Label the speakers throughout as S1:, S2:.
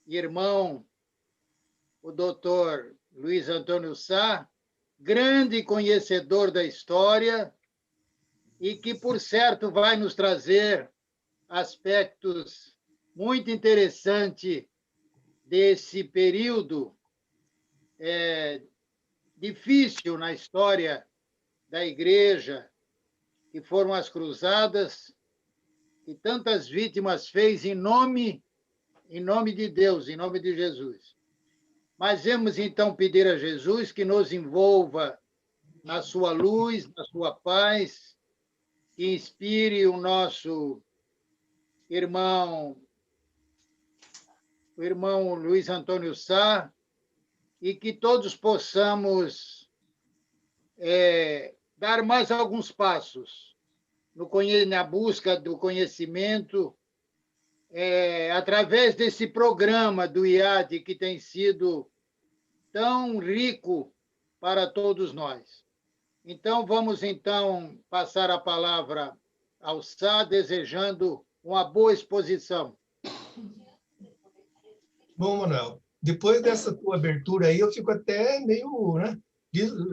S1: irmão, o doutor Luiz Antônio Sá, grande conhecedor da história e que, por certo, vai nos trazer aspectos muito interessantes desse período difícil na história da Igreja, que foram as cruzadas, que tantas vítimas fez em nome de Deus, em nome de Jesus. Mas vamos então pedir a Jesus que nos envolva na sua luz, na sua paz, que inspire o nosso irmão, o irmão Luiz Antônio Sá, e que todos possamos dar mais alguns passos na busca do conhecimento, através desse programa do IAD, que tem sido tão rico para todos nós. Então, vamos passar a palavra ao Sá, desejando uma boa exposição.
S2: Bom, Manuel, depois dessa tua abertura aí, eu fico até meio, né,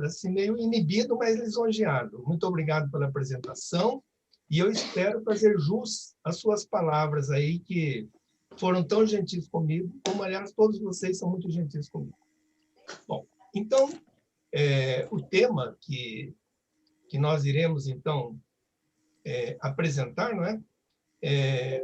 S2: assim, meio inibido, mas lisonjeado. Muito obrigado pela apresentação e eu espero fazer jus às suas palavras aí, que foram tão gentis comigo, como, aliás, todos vocês são muito gentis comigo. Bom, então, o tema que nós iremos, então, apresentar, não é?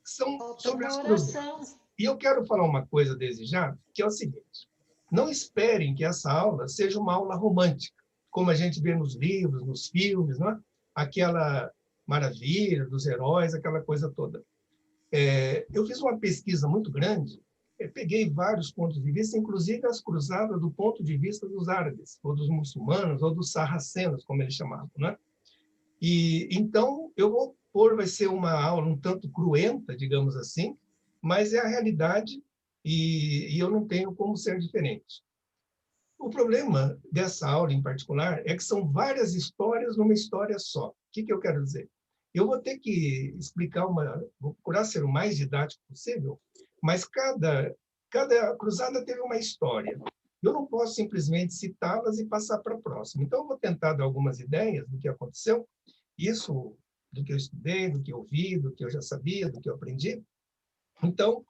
S2: São sobre as cruzadas. E eu quero falar uma coisa desde já, que é o seguinte: não esperem que essa aula seja uma aula romântica, como a gente vê nos livros, nos filmes, não é? Aquela maravilha dos heróis, aquela coisa toda. Eu fiz uma pesquisa muito grande, peguei vários pontos de vista, inclusive as cruzadas do ponto de vista dos árabes, ou dos muçulmanos, ou dos sarracenos, como eles chamavam, né? E então eu vou pôr, vai ser uma aula um tanto cruenta, digamos assim, mas é a realidade e eu não tenho como ser diferente. O problema dessa aula em particular é que são várias histórias numa história só. O que eu quero dizer? Eu vou ter que explicar vou procurar ser o mais didático possível, mas cada cruzada teve uma história. Eu não posso simplesmente citá-las e passar para a próxima. Então, eu vou tentar dar algumas ideias do que aconteceu, isso do que eu estudei, do que eu vi, do que eu já sabia, do que eu aprendi. Então,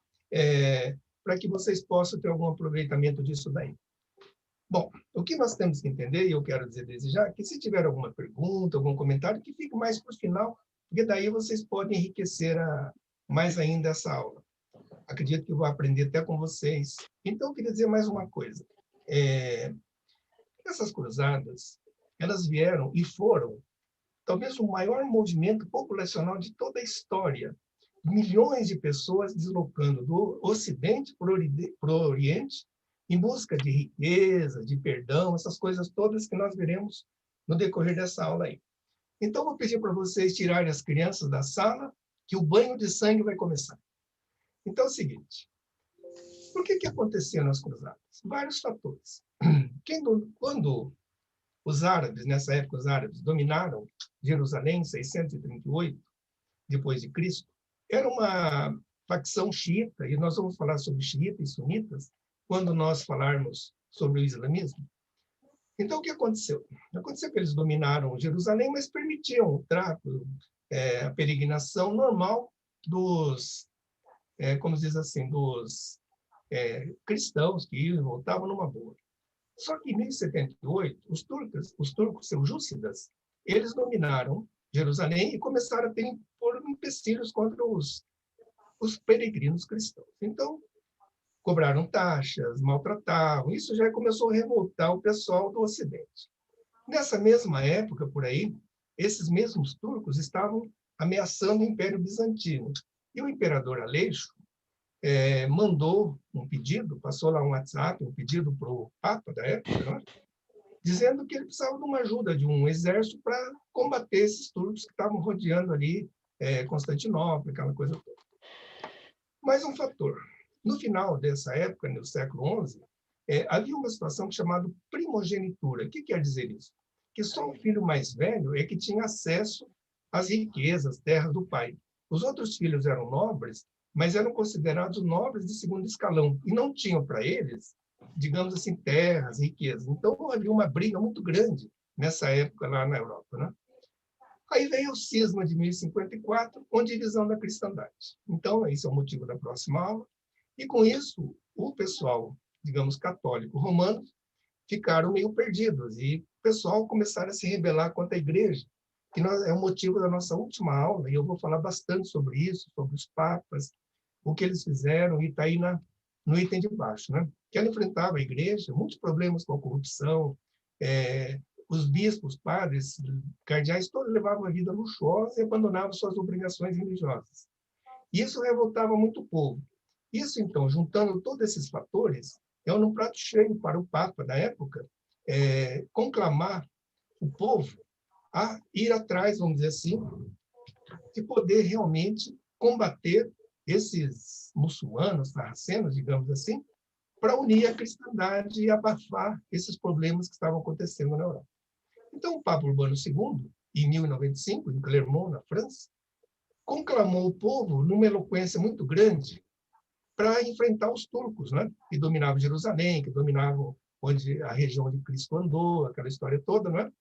S2: para que vocês possam ter algum aproveitamento disso daí. Bom, o que nós temos que entender, e eu quero dizer desde já, que se tiver alguma pergunta, algum comentário, que fique mais para o final, porque daí vocês podem enriquecer mais ainda essa aula. Acredito que eu vou aprender até com vocês. Então, eu queria dizer mais uma coisa. Essas cruzadas, elas vieram e foram talvez o maior movimento populacional de toda a história. Milhões de pessoas deslocando do Ocidente para o Oriente em busca de riqueza, de perdão, essas coisas todas que nós veremos no decorrer dessa aula aí. Então, vou pedir para vocês tirarem as crianças da sala, que o banho de sangue vai começar. Então, é o seguinte: por que aconteceu nas cruzadas? Vários fatores. Quando os árabes, nessa época, os árabes dominaram Jerusalém em 638 depois de Cristo, era uma facção xiita, e nós vamos falar sobre xiitas e sunitas quando nós falarmos sobre o islamismo. Então, o que aconteceu? Aconteceu que eles dominaram Jerusalém, mas permitiam o tráfico, a peregrinação normal dos, como diz assim, dos cristãos que iam e voltavam numa boa. Só que em 1078, os turcos seljúcidas, eles dominaram Jerusalém e começaram a pôr empecilhos contra os peregrinos cristãos. Então, cobraram taxas, maltratavam, isso já começou a revoltar o pessoal do Ocidente. Nessa mesma época, por aí, esses mesmos turcos estavam ameaçando o Império Bizantino. E o imperador Aleixo mandou um pedido, passou lá um WhatsApp, um pedido para o Papa da época, né, dizendo que ele precisava de uma ajuda, de um exército para combater esses turcos que estavam rodeando ali Constantinopla, aquela coisa toda. Mais um fator. No final dessa época, no século XI, havia uma situação chamada primogenitura. O que quer dizer isso? Que só o filho mais velho é que tinha acesso às riquezas, terras do pai. Os outros filhos eram nobres, mas eram considerados nobres de segundo escalão, e não tinham para eles, digamos assim, terras, riquezas. Então, havia uma briga muito grande nessa época lá na Europa, né? Aí veio o cisma de 1054, com divisão da cristandade. Então, esse é o motivo da próxima aula. E, com isso, o pessoal, digamos, católico romano, ficaram meio perdidos. E o pessoal começaram a se rebelar contra a igreja, que é o motivo da nossa última aula, e eu vou falar bastante sobre isso, sobre os papas, o que eles fizeram, e está aí no item de baixo, né? Que ela enfrentava a igreja, muitos problemas com a corrupção, os bispos, padres, cardeais, todos levavam a vida luxuosa e abandonavam suas obrigações religiosas. Isso revoltava muito o povo. Isso, então, juntando todos esses fatores, é um prato cheio para o Papa da época conclamar o povo a ir atrás, vamos dizer assim, de poder realmente combater esses muçulmanos, sarracenos, digamos assim, para unir a cristandade e abafar esses problemas que estavam acontecendo na Europa. Então, o Papa Urbano II, em 1095, em Clermont, na França, conclamou o povo numa eloquência muito grande para enfrentar os turcos, né? Que dominavam Jerusalém, que dominavam onde a região onde Cristo andou, aquela história toda, né?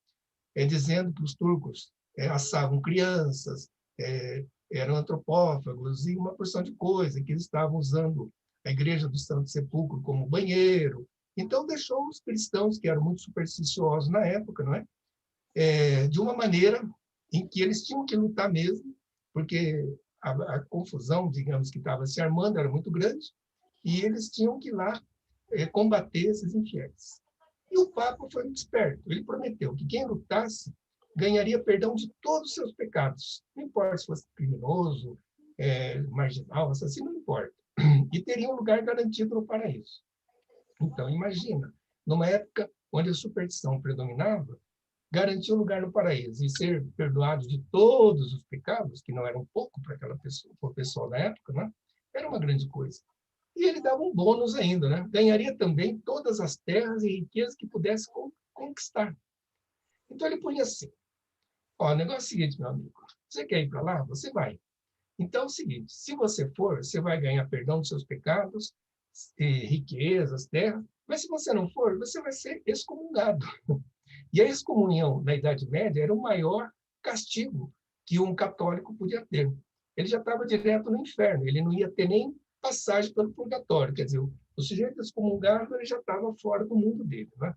S2: Dizendo que os turcos assavam crianças, eram antropófagos e uma porção de coisa, que eles estavam usando a igreja do Santo Sepulcro como banheiro. Então, deixou os cristãos, que eram muito supersticiosos na época, não é? De uma maneira em que eles tinham que lutar mesmo, porque a confusão, digamos, que estava se armando era muito grande, e eles tinham que ir lá combater esses infiéis. E o Papa foi muito esperto. Ele prometeu que quem lutasse ganharia perdão de todos os seus pecados. Não importa se fosse criminoso, marginal, assassino, não importa. E teria um lugar garantido no paraíso. Então, imagina, numa época onde a superstição predominava, garantir um lugar no paraíso e ser perdoado de todos os pecados, que não eram pouco para aquela pessoa, para o pessoal da época, né? Era uma grande coisa. E ele dava um bônus ainda, né? Ganharia também todas as terras e riquezas que pudesse conquistar. Então ele punha assim: ó, o negócio é o seguinte, meu amigo, você quer ir para lá? Você vai. Então é o seguinte: se você for, você vai ganhar perdão dos seus pecados, riquezas, terras, mas se você não for, você vai ser excomungado. E a excomunhão na Idade Média era o maior castigo que um católico podia ter. Ele já estava direto no inferno, ele não ia ter nem passagem pelo purgatório, quer dizer, o sujeito excomungado ele já estava fora do mundo dele, né?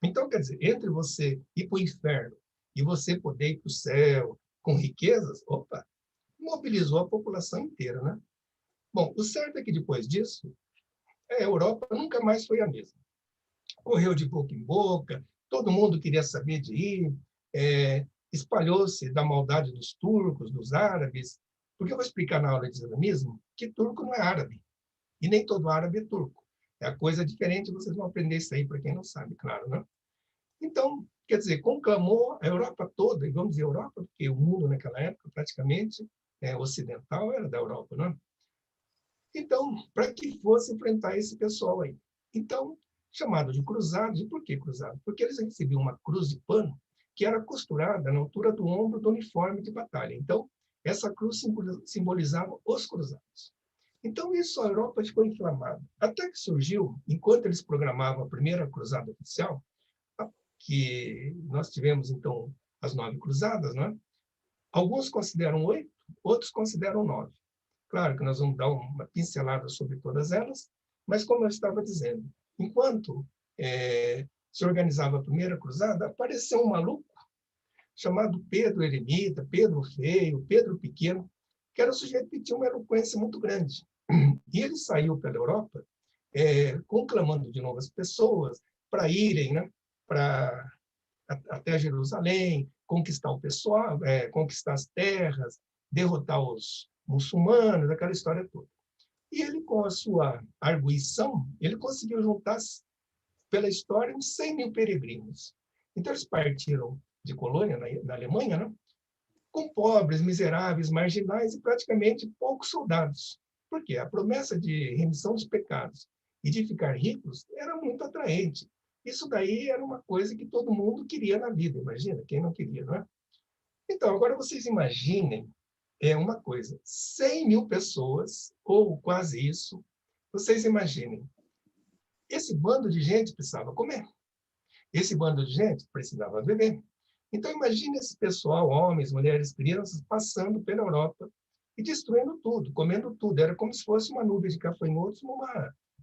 S2: Então, quer dizer, entre você ir para o inferno e você poder ir para o céu com riquezas, opa, mobilizou a população inteira, né? Bom, o certo é que depois disso, a Europa nunca mais foi a mesma. Correu de boca em boca, todo mundo queria saber de ir, espalhou-se da maldade dos turcos, dos árabes, porque eu vou explicar na aula de islamismo que turco não é árabe, e nem todo árabe é turco. É a coisa diferente, vocês vão aprender isso aí, para quem não sabe, claro, né? Então, quer dizer, conclamou a Europa toda, e vamos dizer Europa, porque o mundo naquela época, praticamente, ocidental, era da Europa, né? Então, para que fosse enfrentar esse pessoal aí. Então, chamado de cruzados. E por que cruzado? Porque eles recebiam uma cruz de pano que era costurada na altura do ombro do uniforme de batalha. Então, essa cruz simbolizava os cruzados. Então, isso a Europa ficou inflamada. Até que surgiu, enquanto eles programavam a primeira cruzada oficial, que nós tivemos, então, as 9 cruzadas, né? Alguns consideram 8, outros consideram 9. Claro que nós vamos dar uma pincelada sobre todas elas, mas como eu estava dizendo, enquanto se organizava a primeira cruzada, apareceu um maluco chamado Pedro Eremita, Pedro Feio, Pedro Pequeno, que era um sujeito que tinha uma eloquência muito grande. E ele saiu pela Europa conclamando de novo as pessoas para irem, né, até Jerusalém, conquistar o pessoal, conquistar as terras, derrotar os muçulmanos, aquela história toda. E ele, com a sua arguição, ele conseguiu juntar, pela história, uns 100 mil peregrinos. Então, eles partiram de Colônia, na Alemanha, né? Com pobres, miseráveis, marginais e praticamente poucos soldados. Por quê? A promessa de remissão dos pecados e de ficar ricos era muito atraente. Isso daí era uma coisa que todo mundo queria na vida, imagina, quem não queria, não é? Então, agora vocês imaginem é uma coisa. 100 mil pessoas, ou quase isso, vocês imaginem. Esse bando de gente precisava comer. Esse bando de gente precisava beber. Então, imagine esse pessoal, homens, mulheres, crianças, passando pela Europa e destruindo tudo, comendo tudo. Era como se fosse uma nuvem de gafanhotos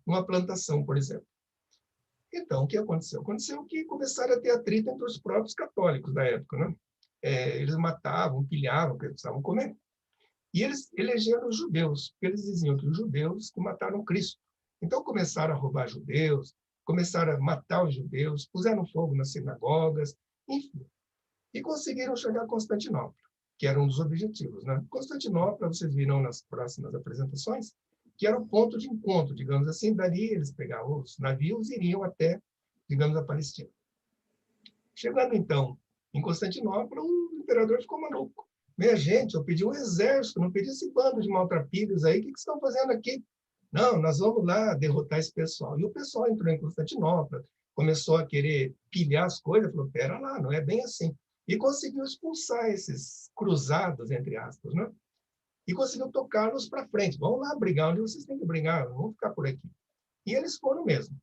S2: numa plantação, por exemplo. Então, o que aconteceu? Aconteceu que começaram a ter atrito entre os próprios católicos da época, né? Eles matavam, pilhavam, porque precisavam comer. E eles elegeram os judeus, porque eles diziam que os judeus que mataram Cristo. Então, começaram a roubar judeus, começaram a matar os judeus, puseram fogo nas sinagogas, enfim. E conseguiram chegar a Constantinopla, que era um dos objetivos, né? Constantinopla, vocês viram nas próximas apresentações, que era o ponto de encontro, digamos assim. Dali eles pegavam os navios e iriam até, digamos, a Palestina. Chegando, então, em Constantinopla, o imperador ficou maluco. Minha gente, eu pedi um exército, não pedi esse bando de maltrapilhos aí, o que estão fazendo aqui? Não, nós vamos lá derrotar esse pessoal. E o pessoal entrou em Constantinopla, começou a querer pilhar as coisas, falou, pera lá, não é bem assim. E conseguiu expulsar esses cruzados, entre aspas, né? E conseguiu tocá-los para frente. Vão lá brigar onde vocês têm que brigar, não vão ficar por aqui. E eles foram mesmo.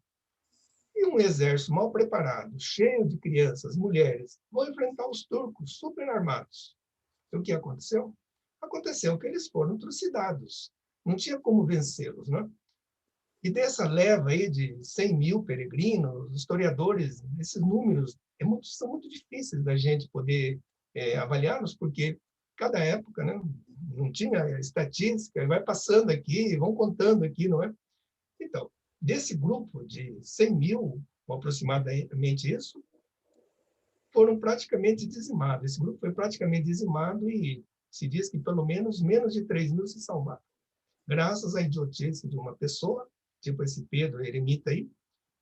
S2: E um exército mal preparado, cheio de crianças, mulheres, vão enfrentar os turcos super armados. E o que aconteceu? Aconteceu que eles foram trucidados. Não tinha como vencê-los, né? E dessa leva aí de 100 mil peregrinos, historiadores, esses números são muito difíceis da gente poder avaliá-los, porque cada época, né, não tinha estatística, vai passando aqui, vão contando aqui, não é? Então, desse grupo de 100 mil, aproximadamente isso, foram praticamente dizimados. Esse grupo foi praticamente dizimado e se diz que pelo menos de 3 mil se salvaram. Graças à idiotice de uma pessoa, tipo esse Pedro eremita aí,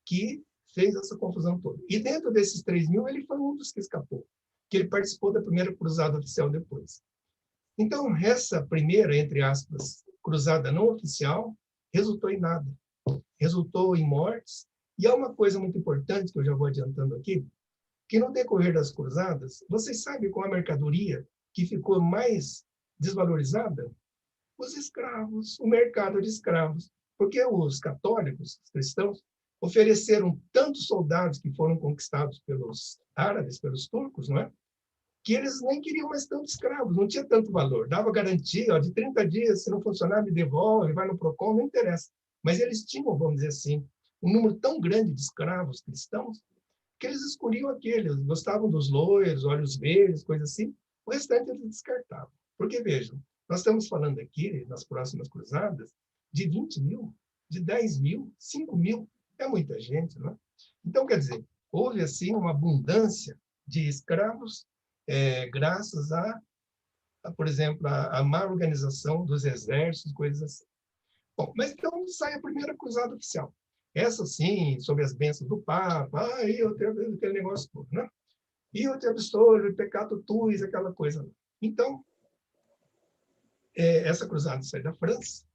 S2: que fez essa confusão toda. E dentro desses 3 mil, ele foi um dos que escapou, que ele participou da primeira cruzada oficial depois. Então, essa primeira, entre aspas, cruzada não oficial, resultou em nada. Resultou em mortes. E há uma coisa muito importante, que eu já vou adiantando aqui, que no decorrer das cruzadas, vocês sabem qual a mercadoria que ficou mais desvalorizada? Os escravos, o mercado de escravos. Porque os católicos, os cristãos, ofereceram tantos soldados que foram conquistados pelos árabes, pelos turcos, não é? Que eles nem queriam mais tantos escravos, não tinha tanto valor. Dava garantia, ó, de 30 dias, se não funcionar, me devolve, vai no PROCON, não interessa. Mas eles tinham, vamos dizer assim, um número tão grande de escravos cristãos que eles escolhiam aqueles, gostavam dos loiros, olhos verdes, coisas assim, o restante eles descartavam. Porque, vejam, nós estamos falando aqui, nas próximas cruzadas, de 20 mil, de 10 mil, 5 mil, é muita gente, não é? Então, quer dizer, houve, assim, uma abundância de escravos, graças por exemplo, a má organização dos exércitos, coisas assim. Bom, mas então sai a primeira cruzada oficial. Essa, sim, sob as bênçãos do Papa, eu tenho aquele negócio todo, né? E eu te absolvo, pecado tuis, aquela coisa. Então, essa cruzada sai da França,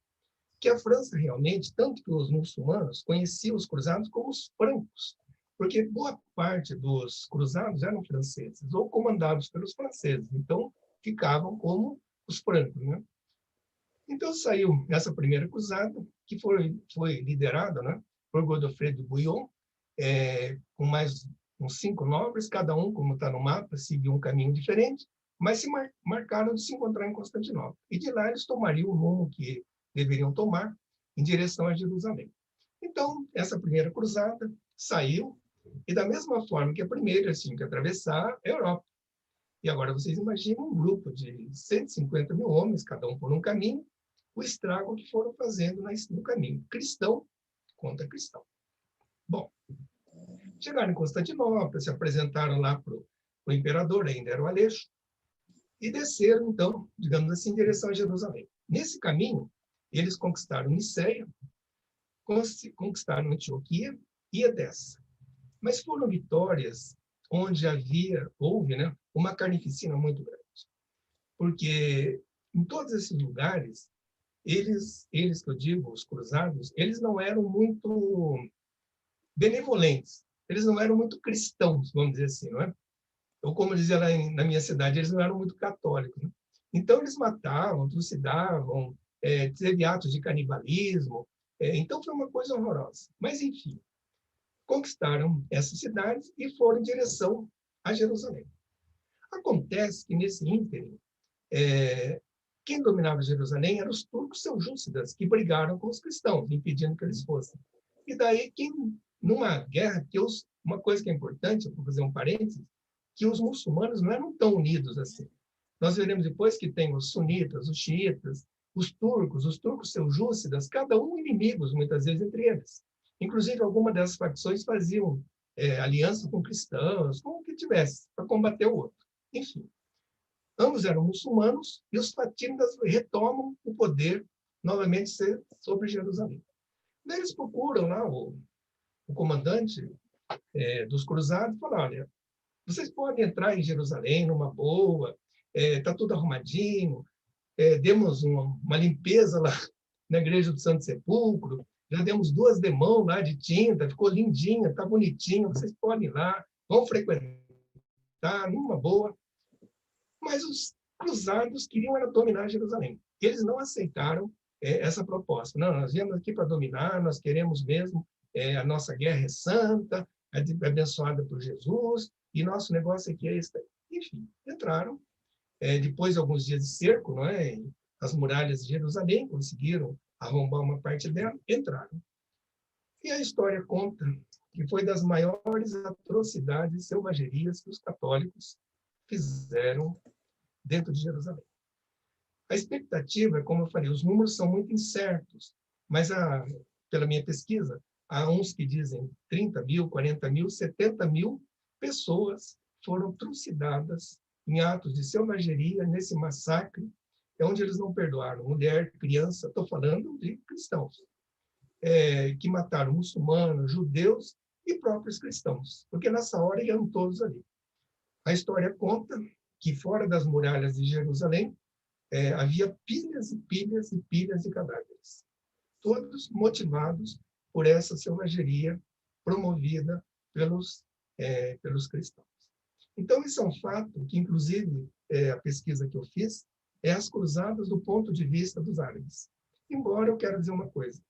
S2: que a França realmente, tanto que os muçulmanos conheciam os cruzados como os francos, porque boa parte dos cruzados eram franceses, ou comandados pelos franceses, então ficavam como os francos, né? Então saiu essa primeira cruzada, que foi liderada, né, por Godofredo de Bouillon, com mais uns 5 nobres, cada um, como está no mapa, seguiu um caminho diferente, mas se marcaram de se encontrar em Constantinopla. E de lá eles tomariam o rumo que deveriam tomar em direção a Jerusalém. Então, essa primeira cruzada saiu, e da mesma forma que a primeira, eles tinham que atravessar a Europa. E agora vocês imaginam um grupo de 150 mil homens, cada um por um caminho, o estrago que foram fazendo no caminho. Cristão contra cristão. Bom, chegaram em Constantinopla, se apresentaram lá para o imperador, ainda era o Aleixo, e desceram, então, digamos assim, em direção a Jerusalém. Nesse caminho, eles conquistaram Niceia, conquistaram Antioquia e Edessa. Mas foram vitórias onde houve, né, uma carnificina muito grande. Porque em todos esses lugares, eles que eu digo, os cruzados, eles não eram muito benevolentes, eles não eram muito cristãos, vamos dizer assim, não é? Ou como dizia lá na minha cidade, eles não eram muito católicos, né? Então, eles matavam, trucidavam, teve atos de canibalismo. Então, foi uma coisa horrorosa. Mas, enfim, conquistaram essas cidades e foram em direção a Jerusalém. Acontece que, nesse ínterim, quem dominava Jerusalém eram os turcos seljúcidas, que brigaram com os cristãos, impedindo que eles fossem. E daí, numa guerra, uma coisa que é importante, eu vou fazer um parênteses, que os muçulmanos não eram tão unidos assim. Nós veremos depois que tem os sunitas, os xiitas, os turcos seljúcidas, cada um inimigos, muitas vezes, entre eles. Inclusive, algumas dessas facções faziam aliança com cristãos, com o que tivesse, para combater o outro. Enfim, ambos eram muçulmanos e os fatímidas retomam o poder novamente sobre Jerusalém. Daí eles procuram lá o comandante dos cruzados e falam, olha, vocês podem entrar em Jerusalém numa boa, está tudo arrumadinho, demos uma limpeza lá na igreja do Santo Sepulcro, já demos 2 demãos lá de tinta, ficou lindinha, está bonitinho, vocês podem ir lá, vão frequentar numa boa. Mas os cruzados queriam era dominar Jerusalém. Eles não aceitaram essa proposta. Não, nós viemos aqui para dominar, nós queremos mesmo, a nossa guerra é santa, abençoada por Jesus, e nosso negócio aqui é esse. Enfim, entraram. Depois de alguns dias de cerco, não é? As muralhas de Jerusalém, conseguiram arrombar uma parte dela, entraram. E a história conta que foi das maiores atrocidades e selvagerias que os católicos fizeram dentro de Jerusalém. A expectativa, como eu falei, os números são muito incertos, mas, pela minha pesquisa, há uns que dizem 30 mil, 40 mil, 70 mil pessoas foram trucidadas em atos de selvageria, nesse massacre, onde eles não perdoaram mulher, criança, estou falando de cristãos, que mataram muçulmanos, judeus e próprios cristãos, porque nessa hora iam todos ali. A história conta que fora das muralhas de Jerusalém havia pilhas e pilhas e pilhas de cadáveres, todos motivados por essa selvageria promovida pelos cristãos. Então, isso é um fato que, inclusive, a pesquisa que eu fiz é as cruzadas do ponto de vista dos árabes. Embora eu quero dizer uma coisa,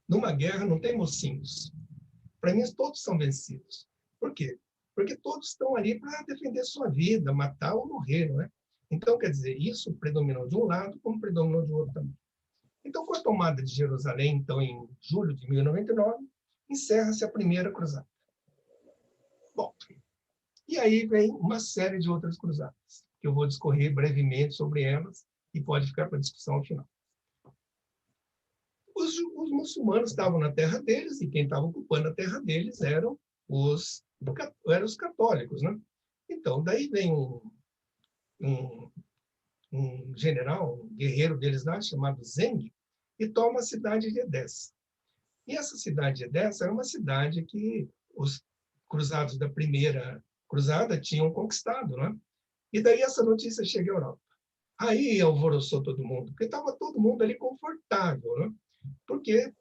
S2: numa guerra não tem mocinhos. Para mim, todos são vencidos. Por quê? Porque todos estão ali para defender sua vida, matar ou morrer, não é? Então, quer dizer, isso predominou de um lado, como predominou de outro também. Então, com a tomada de Jerusalém, então, em julho de 1099, encerra-se a primeira cruzada. Bom, e aí vem uma série de outras cruzadas, que eu vou discorrer brevemente sobre elas e pode ficar para discussão ao final. Os muçulmanos estavam na terra deles e quem estava ocupando a terra deles eram os católicos, né? Então, daí vem um general, um guerreiro deles lá, chamado Zeng, e toma a cidade de Edessa. E essa cidade de Edessa era uma cidade que os cruzados da primeira cruzada tinham conquistado, né? E daí essa notícia chega à Europa. Aí alvoroçou todo mundo, porque estava todo mundo ali confortável, né? Porque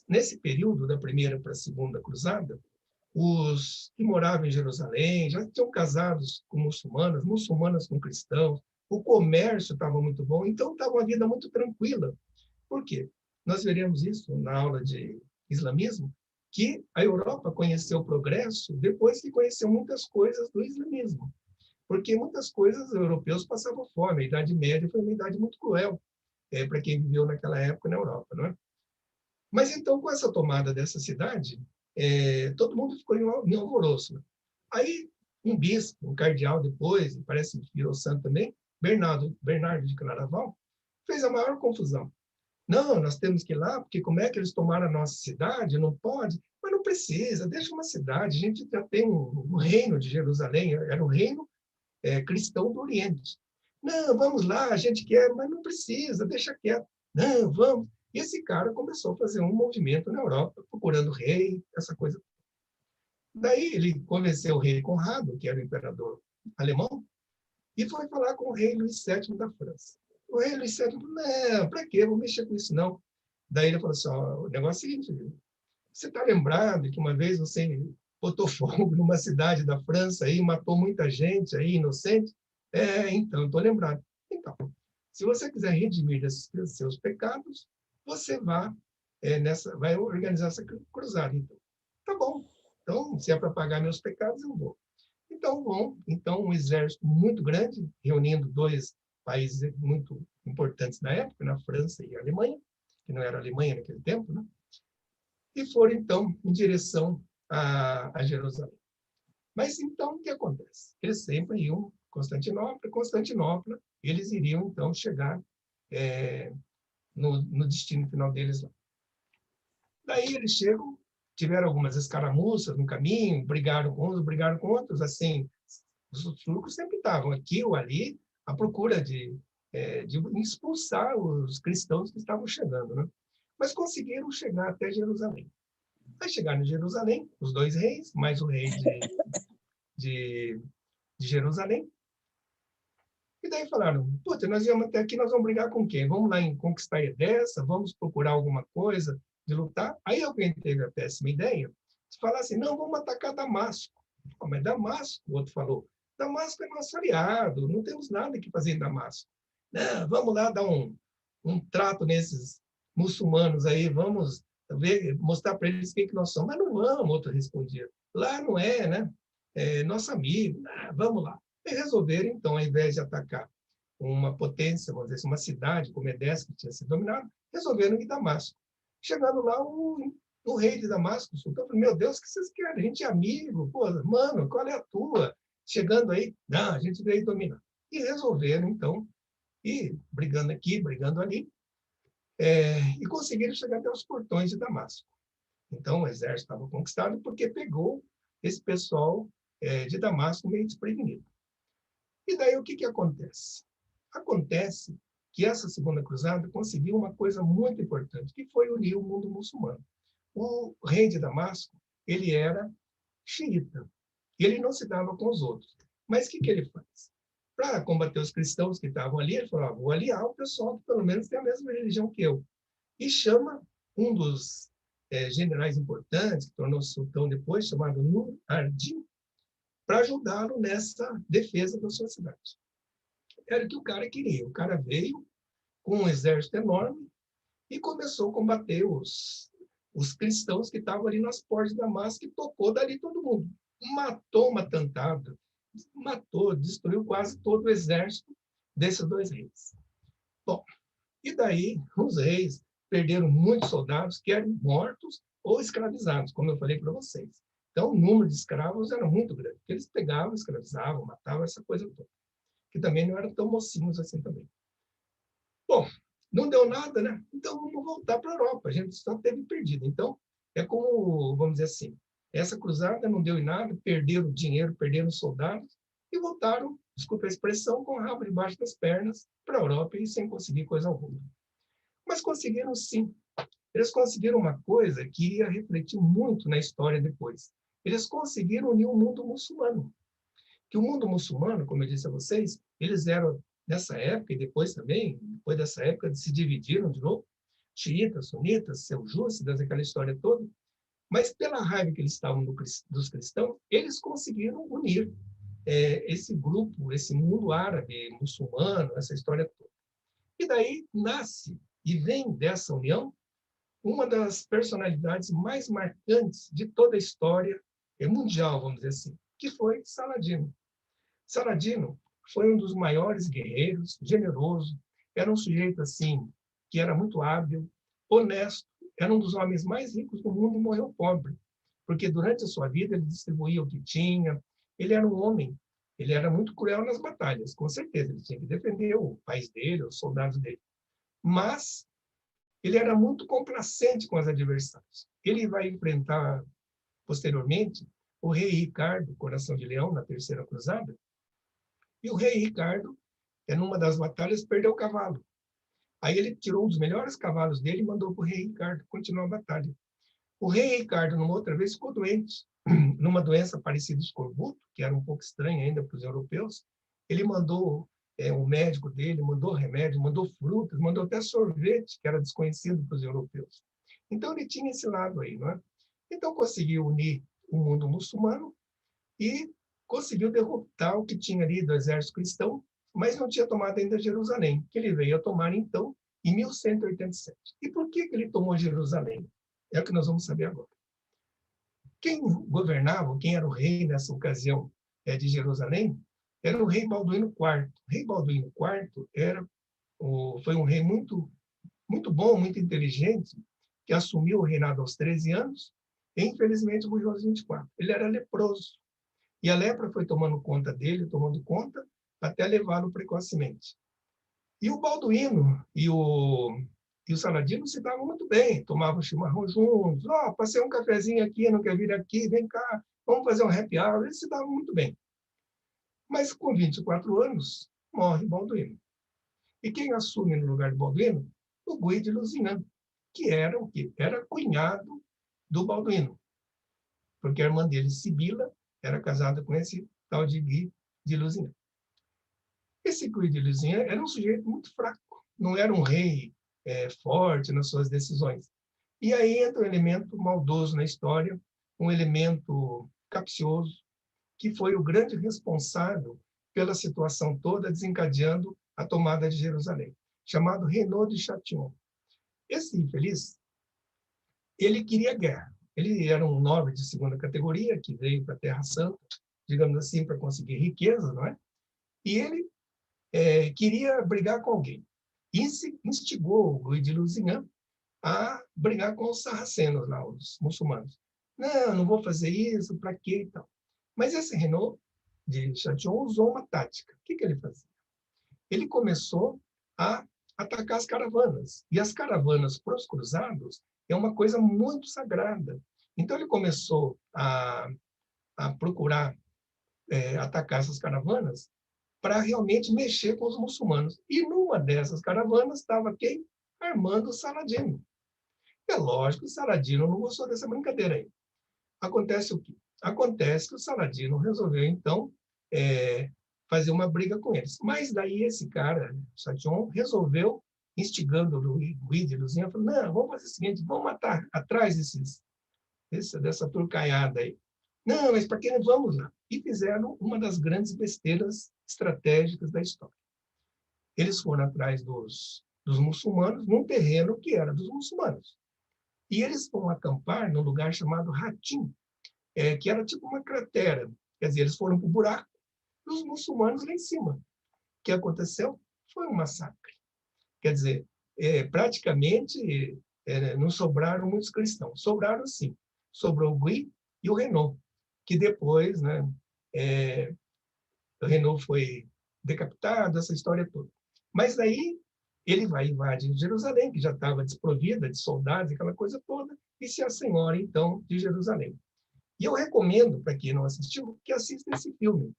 S2: nesse período da primeira para a segunda cruzada, os que moravam em Jerusalém já tinham casados com muçulmanas, muçulmanas com cristãos, o comércio estava muito bom, então estava uma vida muito tranquila. Por quê? Nós veremos isso na aula de islamismo, que a Europa conheceu o progresso depois que conheceu muitas coisas do islamismo. Porque muitas coisas os europeus passavam fome. A Idade Média foi uma idade muito cruel para quem viveu naquela época na Europa, não é? Mas então, com essa tomada dessa cidade, todo mundo ficou em alvoroço. Aí, um bispo, um cardeal depois, parece que virou santo também, Bernardo de Claraval, fez a maior confusão. Não, nós temos que ir lá, porque como é que eles tomaram a nossa cidade? Não pode. Mas não precisa, deixa uma cidade. A gente já tem um reino de Jerusalém, era um reino cristão do Oriente. Não, vamos lá, a gente quer, mas não precisa, deixa quieto. Não, vamos. E esse cara começou a fazer um movimento na Europa, procurando rei, essa coisa. Daí ele convenceu o rei Conrado, que era o imperador alemão, e foi falar com o rei Luís VII da França. O rei Luís VII falou, não, para quê? Vou mexer com isso, não. Daí ele falou assim, o negócio é o seguinte, você está lembrado que uma vez você botou fogo numa cidade da França aí, matou muita gente aí, inocente? Então, estou lembrado. então, se você quiser redimir desses seus pecados, você vai organizar essa cruzada. Então, tá bom. Então, se é para pagar meus pecados, eu vou. Então, um exército muito grande, reunindo dois países muito importantes na época, na França e a Alemanha, que não era a Alemanha naquele tempo, né? E foram, então, em direção a Jerusalém. Mas, então, o que acontece? Eles sempre iam Constantinopla, eles iriam, então, chegar no destino final deles lá. Daí eles chegam, tiveram algumas escaramuças no caminho, brigaram com uns, brigaram com outros, assim, os turcos sempre estavam aqui ou ali à procura de expulsar os cristãos que estavam chegando, né? Mas conseguiram chegar até Jerusalém. Aí chegaram em Jerusalém, os dois reis, mais o rei de Jerusalém, e daí falaram, puta, nós íamos até aqui, nós vamos brigar com quem? Vamos lá em conquistar Edessa, vamos procurar alguma coisa de lutar? Aí alguém teve a péssima ideia de falar assim, não, vamos atacar Damasco. Oh, mas Damasco, o outro falou, Damasco é nosso aliado, não temos nada que fazer em Damasco. Não, vamos lá dar um trato nesses muçulmanos aí, vamos mostrar para eles quem que nós somos. Mas não vamos, outro respondia. Lá não é, né? É nosso amigo, vamos lá. E resolveram, então, ao invés de atacar uma potência, vamos dizer assim, uma cidade como Edessa, que tinha sido dominada, resolveram ir em Damasco. Chegando lá, o rei de Damasco, o sultão, falou, meu Deus, o que vocês querem? A gente é amigo, pô, mano, qual é a tua? Chegando aí, não, a gente veio dominar. E resolveram, então, ir brigando aqui, brigando ali, e conseguiram chegar até os portões de Damasco. Então, o exército estava conquistado porque pegou esse pessoal de Damasco meio desprevenido. E daí o que acontece? Acontece que essa segunda cruzada conseguiu uma coisa muito importante, que foi unir o mundo muçulmano. O rei de Damasco, ele era xiita, e ele não se dava com os outros. Mas o que ele faz? Para combater os cristãos que estavam ali, ele falou, vou aliar o pessoal que pelo menos tem a mesma religião que eu. E chama um dos generais importantes, que tornou-se sultão depois, chamado Nur ad-Din, para ajudá-lo nessa defesa da sua cidade. Era o que o cara queria. O cara veio com um exército enorme e começou a combater os cristãos que estavam ali nas portas de Damasco e tocou dali todo mundo. Matou uma tantada, matou, destruiu quase todo o exército desses dois reis. Bom, e daí os reis perderam muitos soldados que eram mortos ou escravizados, como eu falei para vocês. Então, o número de escravos era muito grande. Eles pegavam, escravizavam, matavam, essa coisa toda. Que também não eram tão mocinhos assim também. Bom, não deu nada, né? Então, vamos voltar para a Europa. A gente só teve perdido. Então, é como, vamos dizer assim, essa cruzada não deu em nada, perderam dinheiro, perderam soldados e voltaram, desculpa a expressão, com o rabo debaixo das pernas para a Europa e sem conseguir coisa alguma. Mas conseguiram sim. Eles conseguiram uma coisa que iria refletir muito na história depois. Eles conseguiram unir o mundo muçulmano. Que o mundo muçulmano, como eu disse a vocês, eles eram, nessa época, e depois também, depois dessa época, se dividiram de novo, xiitas, sunitas, seljúcidas, aquela história toda, mas pela raiva que eles estavam dos cristãos, eles conseguiram unir esse grupo, esse mundo árabe, muçulmano, essa história toda. E daí nasce, e vem dessa união, uma das personalidades mais marcantes de toda a história mundial, vamos dizer assim, que foi Saladino. Saladino foi um dos maiores guerreiros, generoso, era um sujeito assim que era muito hábil, honesto, era um dos homens mais ricos do mundo e morreu pobre, porque durante a sua vida ele distribuía o que tinha, ele era um homem, ele era muito cruel nas batalhas, com certeza, ele tinha que defender o país dele, os soldados dele, mas ele era muito complacente com os adversários. Ele vai enfrentar, posteriormente, o rei Ricardo, Coração de Leão, na Terceira Cruzada, e o rei Ricardo, numa das batalhas, perdeu o cavalo. Aí ele tirou um dos melhores cavalos dele e mandou para o rei Ricardo continuar a batalha. O rei Ricardo, numa outra vez, ficou doente, numa doença parecida com escorbuto, que era um pouco estranha ainda para os europeus. Ele mandou o médico dele, mandou remédio, mandou frutas, mandou até sorvete, que era desconhecido para os europeus. Então, ele tinha esse lado aí, não é? Então, conseguiu unir o mundo muçulmano e conseguiu derrotar o que tinha ali do exército cristão, mas não tinha tomado ainda Jerusalém, que ele veio a tomar, então, em 1187. E por que ele tomou Jerusalém? É o que nós vamos saber agora. Quem governava, quem era o rei nessa ocasião de Jerusalém, era o rei Balduíno IV. O rei Balduíno IV foi um rei muito, muito bom, muito inteligente, que assumiu o reinado aos 13 anos e, infelizmente, morreu aos 24. Ele era leproso. E a lepra foi tomando conta dele, tomando conta, até levá-lo precocemente. E o Balduíno e o Saladino se davam muito bem, tomavam chimarrão juntos. Passei um cafezinho aqui, não quer vir aqui, vem cá, vamos fazer um happy hour. Eles se davam muito bem. Mas com 24 anos, morre Balduíno. E quem assume no lugar de Balduíno? O Gui de Lusignan, que era o quê? Era cunhado do Balduíno, porque a irmã dele, Sibila, era casada com esse tal de Gui de Lusignan. Esse Gui de Lusignan era um sujeito muito fraco, não era um rei forte nas suas decisões. E aí entra um elemento maldoso na história, um elemento capcioso, que foi o grande responsável pela situação toda, desencadeando a tomada de Jerusalém, chamado Renaud de Châtillon. Esse infeliz, ele queria guerra. Ele era um nobre de segunda categoria, que veio para a Terra Santa, digamos assim, para conseguir riqueza, não é? E ele queria brigar com alguém. E instigou o Louis de Lusignan a brigar com os sarracenos, lá, os muçulmanos. Não vou fazer isso, para quê e tal. Mas esse Renaud de Châtillon usou uma tática. O que ele fazia? Ele começou a atacar as caravanas. E as caravanas para os cruzados é uma coisa muito sagrada. Então, ele começou a procurar atacar essas caravanas para realmente mexer com os muçulmanos. E numa dessas caravanas estava quem? Armando Saladino. É lógico que o Saladino não gostou dessa brincadeira aí. Acontece o quê? Acontece que o Saladino resolveu, então, fazer uma briga com eles. Mas daí esse cara, Châtillon, resolveu, instigando o Louis de Lusignan, falou, não, vamos fazer o seguinte, vamos matar atrás dessa turcaiada aí. Não, mas para que não vamos lá? E fizeram uma das grandes besteiras estratégicas da história. Eles foram atrás dos muçulmanos num terreno que era dos muçulmanos. E eles foram acampar num lugar chamado Hatim, que era tipo uma cratera. Quer dizer, eles foram para o buraco, e os muçulmanos lá em cima. O que aconteceu? Foi um massacre. Quer dizer, praticamente não sobraram muitos cristãos. Sobraram, sim. Sobrou o Gui e o Renaud, que depois, né, o Renaud foi decapitado, essa história toda. Mas daí ele vai invadir Jerusalém, que já estava desprovida de soldados, aquela coisa toda, e se assenhora, então, de Jerusalém. E eu recomendo, para quem não assistiu, que assista esse filme,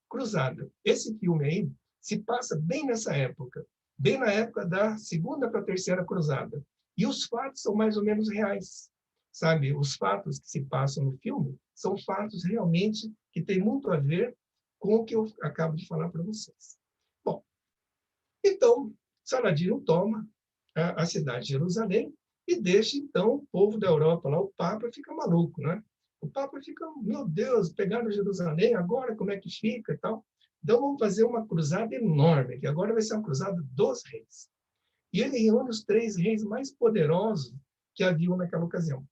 S2: Cruzada. Esse filme aí se passa bem nessa época, bem na época da segunda para a terceira cruzada. E os fatos são mais ou menos reais, sabe? Os fatos que se passam no filme são fatos realmente que têm muito a ver com o que eu acabo de falar para vocês. Bom, então, Saladino toma a cidade de Jerusalém e deixa, então, o povo da Europa lá, o Papa fica maluco, né? O Papa fica, meu Deus, pegaram Jerusalém, agora como é que fica e tal? Então, vamos fazer uma cruzada enorme, que agora vai ser uma cruzada dos reis. E ele reúne os 3 reis mais poderosos que haviam naquela ocasião.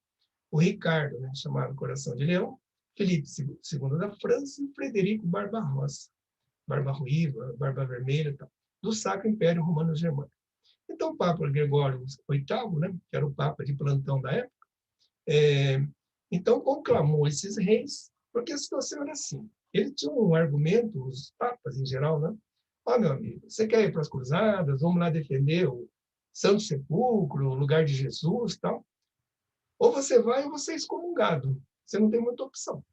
S2: O Ricardo, né, chamado Coração de Leão, Felipe II da França e Frederico Barbarossa, Barba Ruiva, Barba Vermelha e tal, do Sacro Império Romano Germânico. Então, o Papa Gregório VIII, né, que era o Papa de plantão da época, então conclamou esses reis, porque a situação era assim. Ele tinha um argumento, os papas em geral, né? Meu amigo, você quer ir para as cruzadas, vamos lá defender o Santo Sepulcro, o lugar de Jesus e tal. Ou você vai ou você é excomungado. Você não tem muita opção.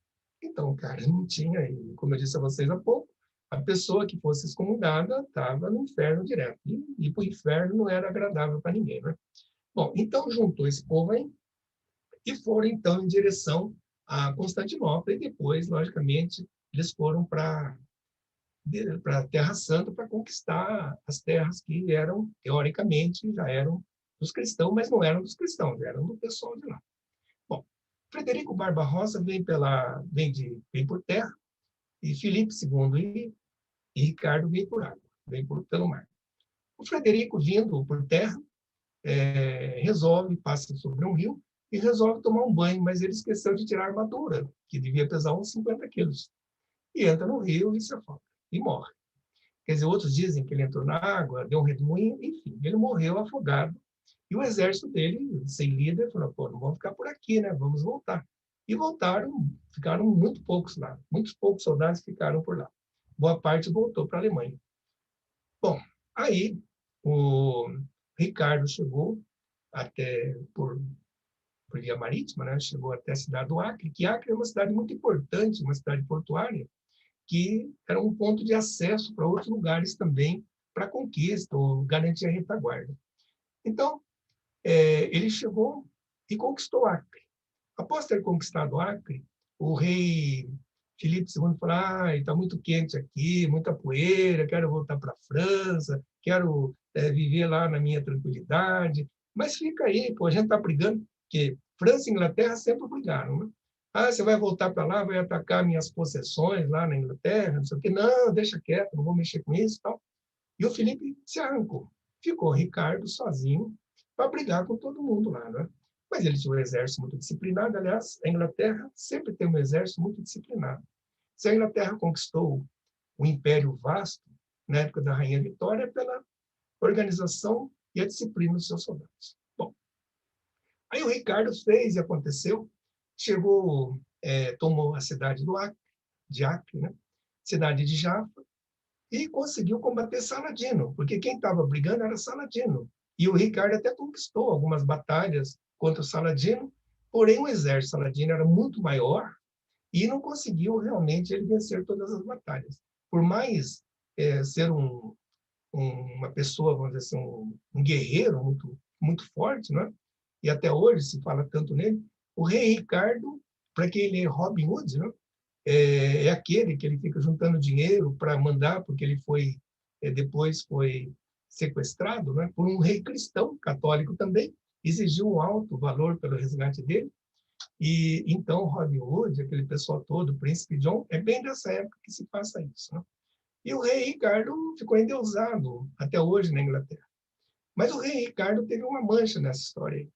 S2: Então, cara, não tinha, como eu disse a vocês há pouco, a pessoa que fosse excomungada estava no inferno direto. E para o inferno não era agradável para ninguém, né? Bom, então juntou esse povo aí e foram, então, em direção a Constantinopla e depois, logicamente, eles foram para a Terra Santa para conquistar as terras que eram, teoricamente, já eram dos cristãos, mas não eram dos cristãos, eram do pessoal de lá. Bom, Frederico Barbarossa vem por terra, e Filipe II e Ricardo vêm por água. vem pelo mar. O Frederico, vindo por terra, resolve, passa sobre um rio e resolve tomar um banho, mas ele esqueceu de tirar a armadura, que devia pesar uns 50 quilos. E entra no rio e se afoga, e morre. Quer dizer, outros dizem que ele entrou na água, deu um redemoinho, enfim, ele morreu afogado. E o exército dele, sem líder, falou, pô, não vamos ficar por aqui, né? Vamos voltar. E voltaram, ficaram muito poucos lá. Muitos poucos soldados ficaram por lá. Boa parte voltou para a Alemanha. Bom, aí o Ricardo chegou até por via marítima, né? Chegou até a cidade do Acre, que Acre é uma cidade muito importante, uma cidade portuária, que era um ponto de acesso para outros lugares também, para conquista ou garantir a retaguarda. Então, ele chegou e conquistou Acre. Após ter conquistado Acre, o rei Filipe II falou, está muito quente aqui, muita poeira, quero voltar para a França, quero viver lá na minha tranquilidade. Mas fica aí, pô, a gente está brigando, porque França e Inglaterra sempre brigaram, né? Você vai voltar para lá, vai atacar minhas possessões lá na Inglaterra, não sei o quê. Não, deixa quieto, não vou mexer com isso e tal. E o Filipe se arrancou. Ficou Ricardo sozinho para brigar com todo mundo lá, né? Mas ele tinha um exército muito disciplinado. Aliás, a Inglaterra sempre tem um exército muito disciplinado. Se a Inglaterra conquistou um império vasto, na época da Rainha Vitória, é pela organização e a disciplina dos seus soldados. Bom, aí o Ricardo fez e aconteceu, chegou, tomou a cidade de Acre, né? Cidade de Jaffa, e conseguiu combater Saladino, porque quem estava brigando era Saladino. E o Ricardo até conquistou algumas batalhas contra o Saladino, porém o exército Saladino era muito maior e não conseguiu realmente ele vencer todas as batalhas. Por mais ser uma pessoa, vamos dizer assim, um guerreiro muito, muito forte, né? E até hoje se fala tanto nele, o rei Ricardo, para quem ele é Robin Hood, né? É aquele que ele fica juntando dinheiro para mandar, porque ele foi depois foi sequestrado, né, por um rei cristão, católico também, exigiu um alto valor pelo resgate dele, e então Robin Hood, aquele pessoal todo, o príncipe John, é bem dessa época que se passa isso, né? E o rei Ricardo ficou endeusado até hoje na Inglaterra. Mas o rei Ricardo teve uma mancha nessa história aí.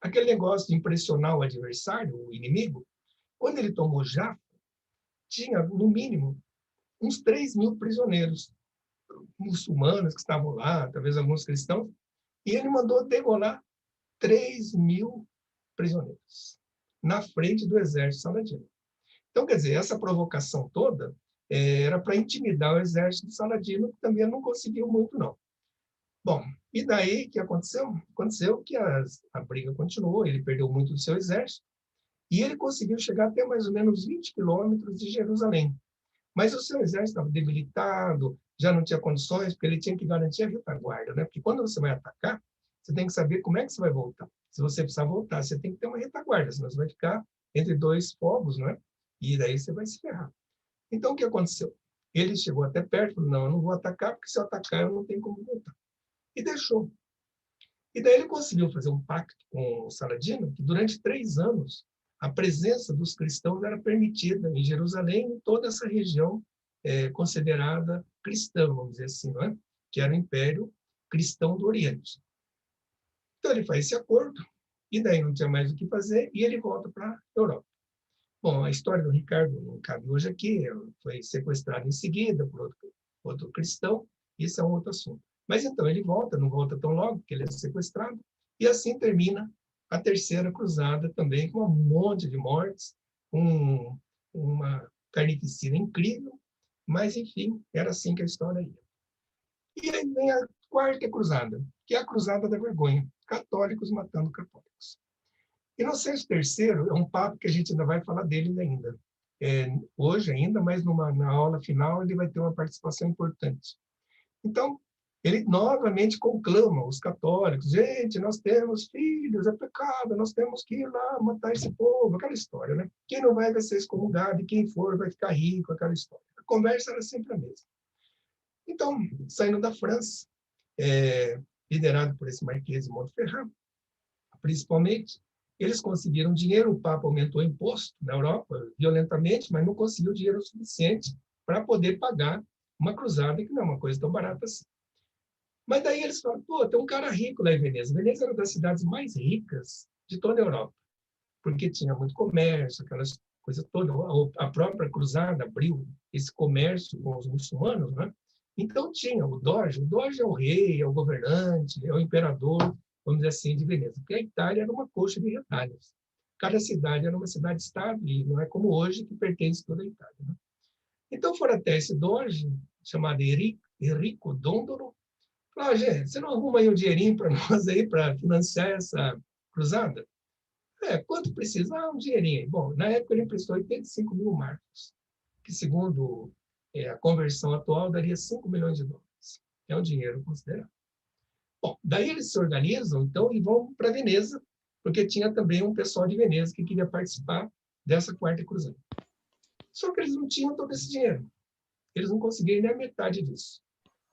S2: Aquele negócio de impressionar o adversário, o inimigo, quando ele tomou Jaffa, tinha, no mínimo, uns 3.000 prisioneiros muçulmanos que estavam lá, talvez alguns cristãos, e ele mandou degolar 3.000 prisioneiros na frente do exército saladino. Então, quer dizer, essa provocação toda era para intimidar o exército saladino, que também não conseguiu muito, não. Bom, e daí o que aconteceu? Aconteceu que a briga continuou, ele perdeu muito do seu exército, e ele conseguiu chegar até mais ou menos 20 quilômetros de Jerusalém. Mas o seu exército estava debilitado, já não tinha condições, porque ele tinha que garantir a retaguarda, né? Porque quando você vai atacar, você tem que saber como é que você vai voltar. Se você precisar voltar, você tem que ter uma retaguarda, senão você vai ficar entre dois fogos, né? E daí você vai se ferrar. Então, o que aconteceu? Ele chegou até perto e falou, não, eu não vou atacar, porque se eu atacar, eu não tenho como voltar. E deixou. E daí ele conseguiu fazer um pacto com o Saladino, que durante 3 anos, a presença dos cristãos era permitida em Jerusalém e em toda essa região considerada cristã, vamos dizer assim, não é? Que era o Império Cristão do Oriente. Então ele faz esse acordo, e daí não tinha mais o que fazer, e ele volta para a Europa. Bom, a história do Ricardo não cabe hoje aqui, foi sequestrado em seguida por outro cristão, isso é um outro assunto. Mas então ele volta, não volta tão logo, porque ele é sequestrado, e assim termina a Terceira Cruzada também, com um monte de mortes, uma carnificina incrível, mas enfim, era assim que a história ia. E aí vem a Quarta Cruzada, que é a Cruzada da Vergonha, católicos matando católicos. Inocêncio III é um papo que a gente ainda vai falar dele ainda. Hoje ainda, mas na aula final ele vai ter uma participação importante. Então, ele novamente conclama os católicos, gente, nós temos filhos, é pecado, nós temos que ir lá matar esse povo, aquela história, né? Quem não vai ser excomungado e quem for vai ficar rico, aquela história. A conversa era sempre a mesma. Então, saindo da França, liderado por esse Marquês de Montferrat, principalmente, eles conseguiram dinheiro, o Papa aumentou o imposto na Europa violentamente, mas não conseguiu dinheiro suficiente para poder pagar uma cruzada que não é uma coisa tão barata assim. Mas daí eles falam, pô, tem um cara rico lá em Veneza. Veneza era uma das cidades mais ricas de toda a Europa, porque tinha muito comércio, aquelas coisas todas. A própria cruzada abriu esse comércio com os muçulmanos, né? Então tinha o Doge é o rei, é o governante, é o imperador, vamos dizer assim, de Veneza. Porque a Itália era uma coxa de retalhos. Cada cidade era uma cidade-estado, e não é como hoje, que pertence toda a Itália, né? Então foram até esse Doge, chamado Enrico Dondolo, falaram, gente, você não arruma aí um dinheirinho para nós aí para financiar essa cruzada? Quanto precisa? Um dinheirinho aí. Bom, na época ele emprestou 85 mil marcos, que segundo a conversão atual daria 5 milhões de dólares. É um dinheiro considerável. Bom, daí eles se organizam, então, e vão para Veneza, porque tinha também um pessoal de Veneza que queria participar dessa quarta cruzada. Só que eles não tinham todo esse dinheiro. Eles não conseguiram nem a metade disso.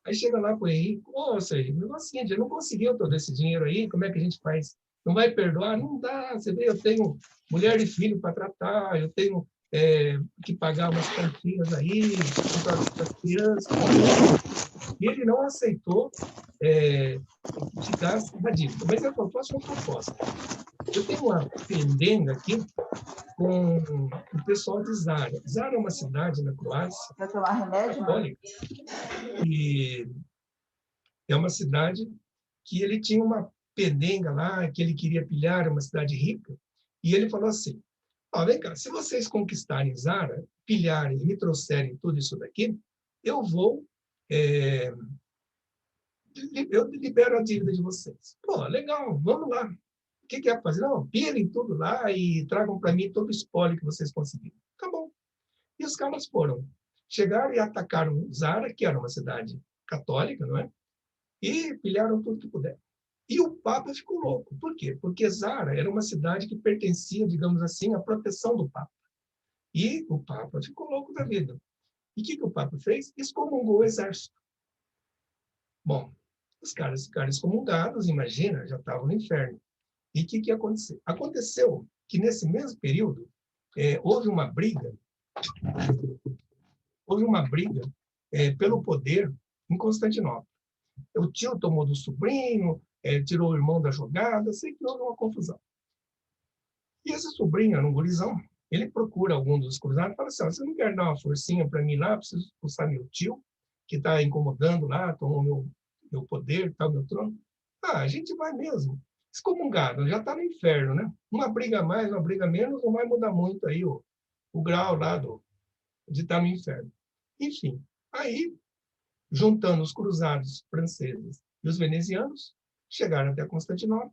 S2: Aí chega lá para o Henrique, nossa, negocinho, eu não conseguiu todo esse dinheiro aí, como é que a gente faz? Não vai perdoar? Não dá, você vê, eu tenho mulher e filho para tratar, eu tenho que pagar umas continhas aí, para as crianças. E ele não aceitou ficar da dívida. Mas ele falou, faça uma proposta. Eu tenho uma pendenga aqui com o pessoal de Zara. Zara é uma cidade na Croácia, católica, e é uma cidade que ele tinha uma pendenga lá, que ele queria pilhar, uma cidade rica, e ele falou assim, vem cá, se vocês conquistarem Zara, pilharem e me trouxerem tudo isso daqui, eu vou, eu libero a dívida de vocês. Pô, legal, vamos lá. O que é fazer? Não, pilhem tudo lá e tragam para mim todo o espólio que vocês conseguiram. Tá bom. E os caras foram. Chegaram e atacaram Zara, que era uma cidade católica, não é? E pilharam tudo que puderam. E o Papa ficou louco. Por quê? Porque Zara era uma cidade que pertencia, digamos assim, à proteção do Papa. E o Papa ficou louco da vida. E o que o Papa fez? Excomungou o exército. Bom, os caras ficaram excomungados, imagina, já estavam no inferno. E o que aconteceu? Aconteceu que, nesse mesmo período, houve uma briga pelo poder em Constantinopla. O tio tomou do sobrinho, tirou o irmão da jogada, sei que houve uma confusão. E esse sobrinho, era um gurizão, ele procura algum dos cruzados e fala assim, você não quer dar uma forcinha para mim lá, preciso expulsar meu tio, que está incomodando lá, tomou meu poder, tá, meu trono. A gente vai mesmo. Excomungado, já está no inferno, né? Uma briga mais, uma briga menos, não vai mudar muito aí o grau lá de estar no inferno. Enfim, aí, juntando os cruzados franceses e os venezianos, chegaram até Constantinopla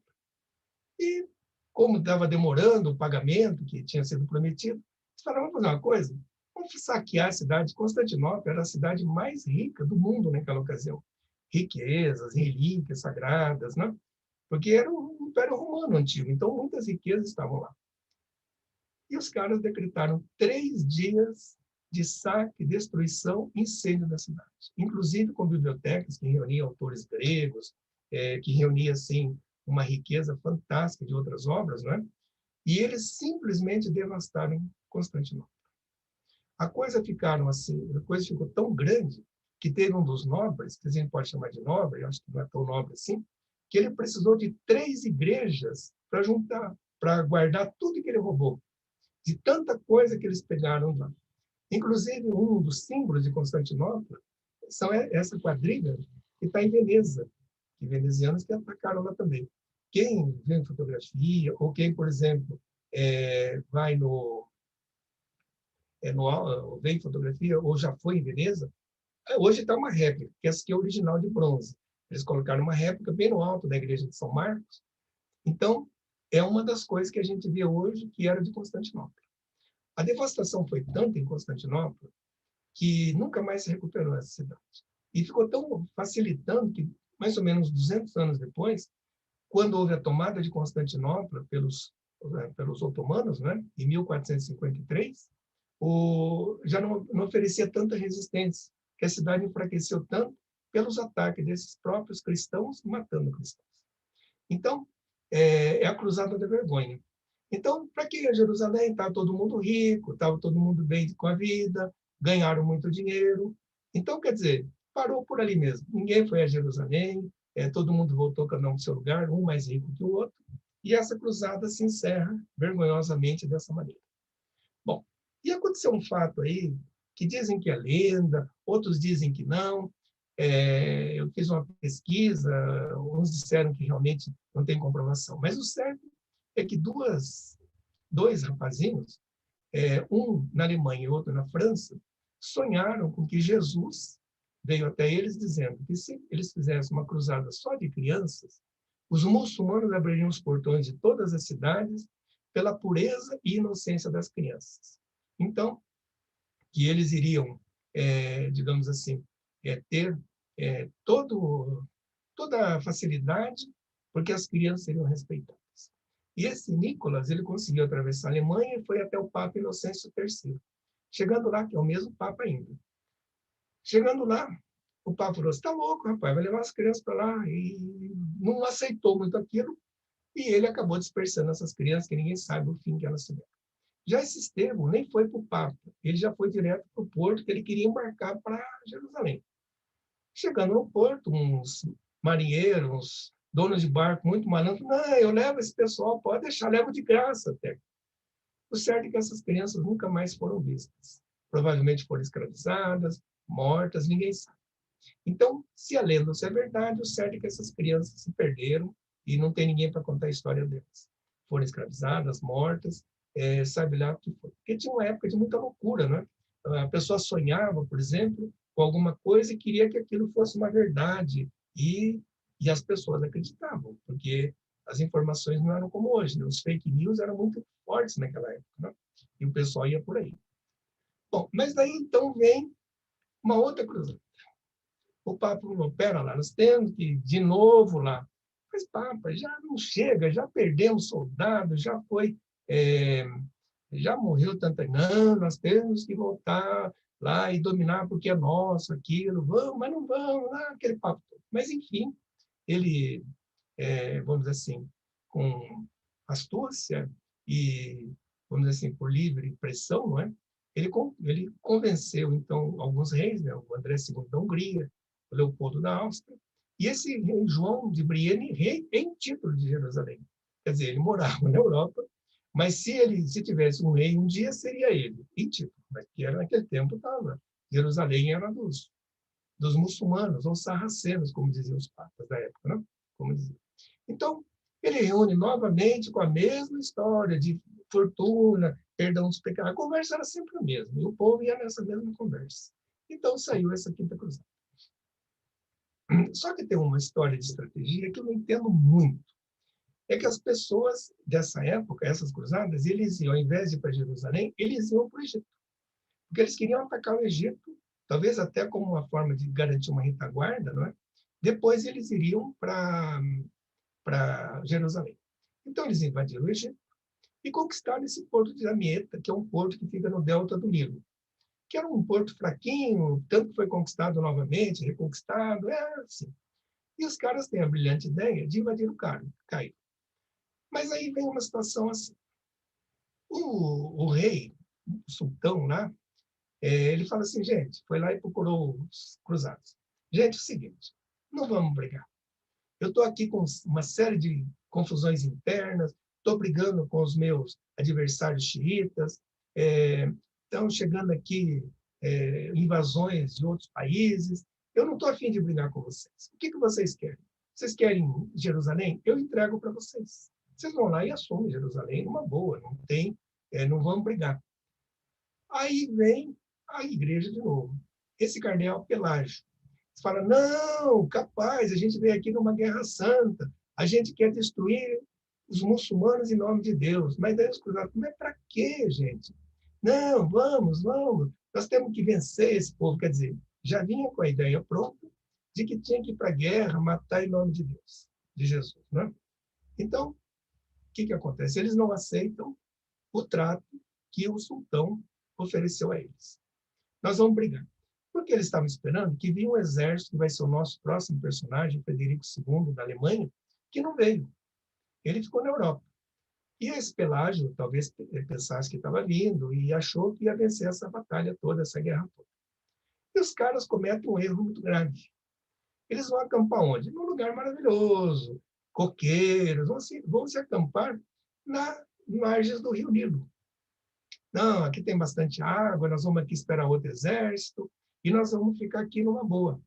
S2: e, como estava demorando o pagamento que tinha sido prometido, eles falaram, vamos fazer uma coisa, vamos saquear a cidade. Constantinopla era a cidade mais rica do mundo naquela ocasião. Riquezas, relíquias sagradas, né? Porque era o Império Romano antigo, então muitas riquezas estavam lá. E os caras decretaram 3 dias de saque, destruição, incêndio da cidade. Inclusive com bibliotecas que reuniam autores gregos, que reuniam, assim, uma riqueza fantástica de outras obras, não é? E eles simplesmente devastaram Constantinopla. A coisa ficou tão grande que teve um dos nobres, que a gente pode chamar de nobre, acho que não é tão nobre assim, que ele precisou de 3 igrejas para juntar, para guardar tudo que ele roubou, de tanta coisa que eles pegaram lá. Inclusive, um dos símbolos de Constantinopla são essa quadrilha que está em Veneza, que venezianos que atacaram lá também. Quem vê fotografia, ou quem, por exemplo, vai vê em fotografia, ou já foi em Veneza, hoje está uma réplica, que essa aqui é original de bronze. Eles colocaram uma réplica bem no alto da igreja de São Marcos. Então, é uma das coisas que a gente vê hoje que era de Constantinopla. A devastação foi tanta em Constantinopla que nunca mais se recuperou essa cidade. E ficou tão facilitando que, mais ou menos 200 anos depois, quando houve a tomada de Constantinopla pelos otomanos, né, em 1453, já não oferecia tanta resistência, que a cidade enfraqueceu tanto pelos ataques desses próprios cristãos matando cristãos. Então, é a cruzada da vergonha. Então, para que Jerusalém? Estava todo mundo rico, estava todo mundo bem com a vida, ganharam muito dinheiro, Então, quer dizer, parou por ali mesmo. Ninguém foi a Jerusalém, todo mundo voltou cada um para o seu lugar, um mais rico que o outro, e essa cruzada se encerra vergonhosamente dessa maneira. Bom, e aconteceu um fato aí, que dizem que é lenda, outros dizem que não. Eu fiz uma pesquisa, uns disseram que realmente não tem comprovação, mas o certo é que dois rapazinhos, um na Alemanha e outro na França, sonharam com que Jesus veio até eles dizendo que se eles fizessem uma cruzada só de crianças, os muçulmanos abririam os portões de todas as cidades pela pureza e inocência das crianças. Então, que eles iriam, digamos assim, ter toda a facilidade, porque as crianças seriam respeitadas. E esse Nicolas, ele conseguiu atravessar a Alemanha e foi até o Papa Inocêncio III. Chegando lá, que é o mesmo Papa ainda. Chegando lá, o Papa falou, você está louco, rapaz, vai levar as crianças para lá. E não aceitou muito aquilo, e ele acabou dispersando essas crianças, que ninguém sabe o fim que elas tiveram. Já esse Estevão nem foi para o Papa, ele já foi direto para o porto, que ele queria embarcar para Jerusalém. Chegando no porto, uns marinheiros, uns donos de barco muito malandros, não, eu levo esse pessoal, pode deixar, levo de graça até. O certo é que essas crianças nunca mais foram vistas. Provavelmente foram escravizadas, mortas, ninguém sabe. Então, se a lenda é verdade, o certo é que essas crianças se perderam e não tem ninguém para contar a história delas. Foram escravizadas, mortas, sabe lá o que foi. Porque tinha uma época de muita loucura, né? A pessoa sonhava, por exemplo, com alguma coisa e queria que aquilo fosse uma verdade. E as pessoas acreditavam, porque as informações não eram como hoje, né? Os fake news eram muito fortes naquela época, né? E o pessoal ia por aí. Bom, mas daí então vem uma outra cruzada. O Papa falou, pera lá, nós temos que ir de novo lá. Mas, Papa, já não chega, já perdemos soldados, já foi, já morreu tanta... Não, nós temos que voltar lá e dominar porque é nosso aquilo, vamos, mas não vamos, lá, aquele papo todo. Mas, enfim, ele, vamos dizer assim, com astúcia e, vamos dizer assim, por livre pressão, não é? Ele convenceu, então, alguns reis, né? O André II da Hungria, o Leopoldo da Áustria, e esse rei João de Brienne, rei em título de Jerusalém. Quer dizer, ele morava na Europa, mas se tivesse um rei um dia, seria ele, em título, mas que era naquele tempo estava. Jerusalém era dos muçulmanos, ou sarracenos, como diziam os papas da época, né? Como diziam. Então, ele reúne novamente com a mesma história de fortuna, perdão dos pecados. A conversa era sempre a mesma, e o povo ia nessa mesma conversa. Então, saiu essa quinta cruzada. Só que tem uma história de estratégia que eu não entendo muito. É que as pessoas dessa época, essas cruzadas, eles iam, ao invés de ir para Jerusalém, eles iam para o Egito. Porque eles queriam atacar o Egito, talvez até como uma forma de garantir uma retaguarda, não é? Depois eles iriam para Jerusalém. Então, eles invadiram o Egito e conquistaram esse porto de Damietta, que é um porto que fica no delta do Nilo, que era um porto fraquinho, tanto que foi conquistado novamente, reconquistado, assim. E os caras têm a brilhante ideia de invadir o Cairo. Mas aí vem uma situação assim. O rei, o sultão lá, ele fala assim, gente, foi lá e procurou os cruzados. Gente, é o seguinte, não vamos brigar. Eu estou aqui com uma série de confusões internas, estou brigando com os meus adversários xiitas, estão chegando aqui invasões de outros países. Eu não estou afim de brigar com vocês. O que vocês querem? Vocês querem Jerusalém? Eu entrego para vocês. Vocês vão lá e assumem Jerusalém numa boa, não vamos brigar. Aí vem a igreja de novo. Esse cardeal Pelágio. Você fala, não, capaz, a gente veio aqui numa guerra santa, a gente quer destruir os muçulmanos em nome de Deus. Mas daí os cruzados, mas para quê, gente? Não, vamos, nós temos que vencer esse povo. Quer dizer, já vinha com a ideia pronta de que tinha que ir para a guerra, matar em nome de Deus, de Jesus. Né? Então, o que acontece? Eles não aceitam o trato que o sultão ofereceu a eles. Nós vamos brigar. Porque eles estavam esperando que vinha um exército, que vai ser o nosso próximo personagem, Frederico II, da Alemanha, que não veio. Ele ficou na Europa. E esse Pelágio talvez pensasse que estava vindo e achou que ia vencer essa batalha toda, essa guerra toda. E os caras cometem um erro muito grave. Eles vão acampar onde? Num lugar maravilhoso, coqueiros, vão se acampar nas margens do Rio Nilo. Não, aqui tem bastante água, nós vamos aqui esperar outro exército, e nós vamos ficar aqui numa boa.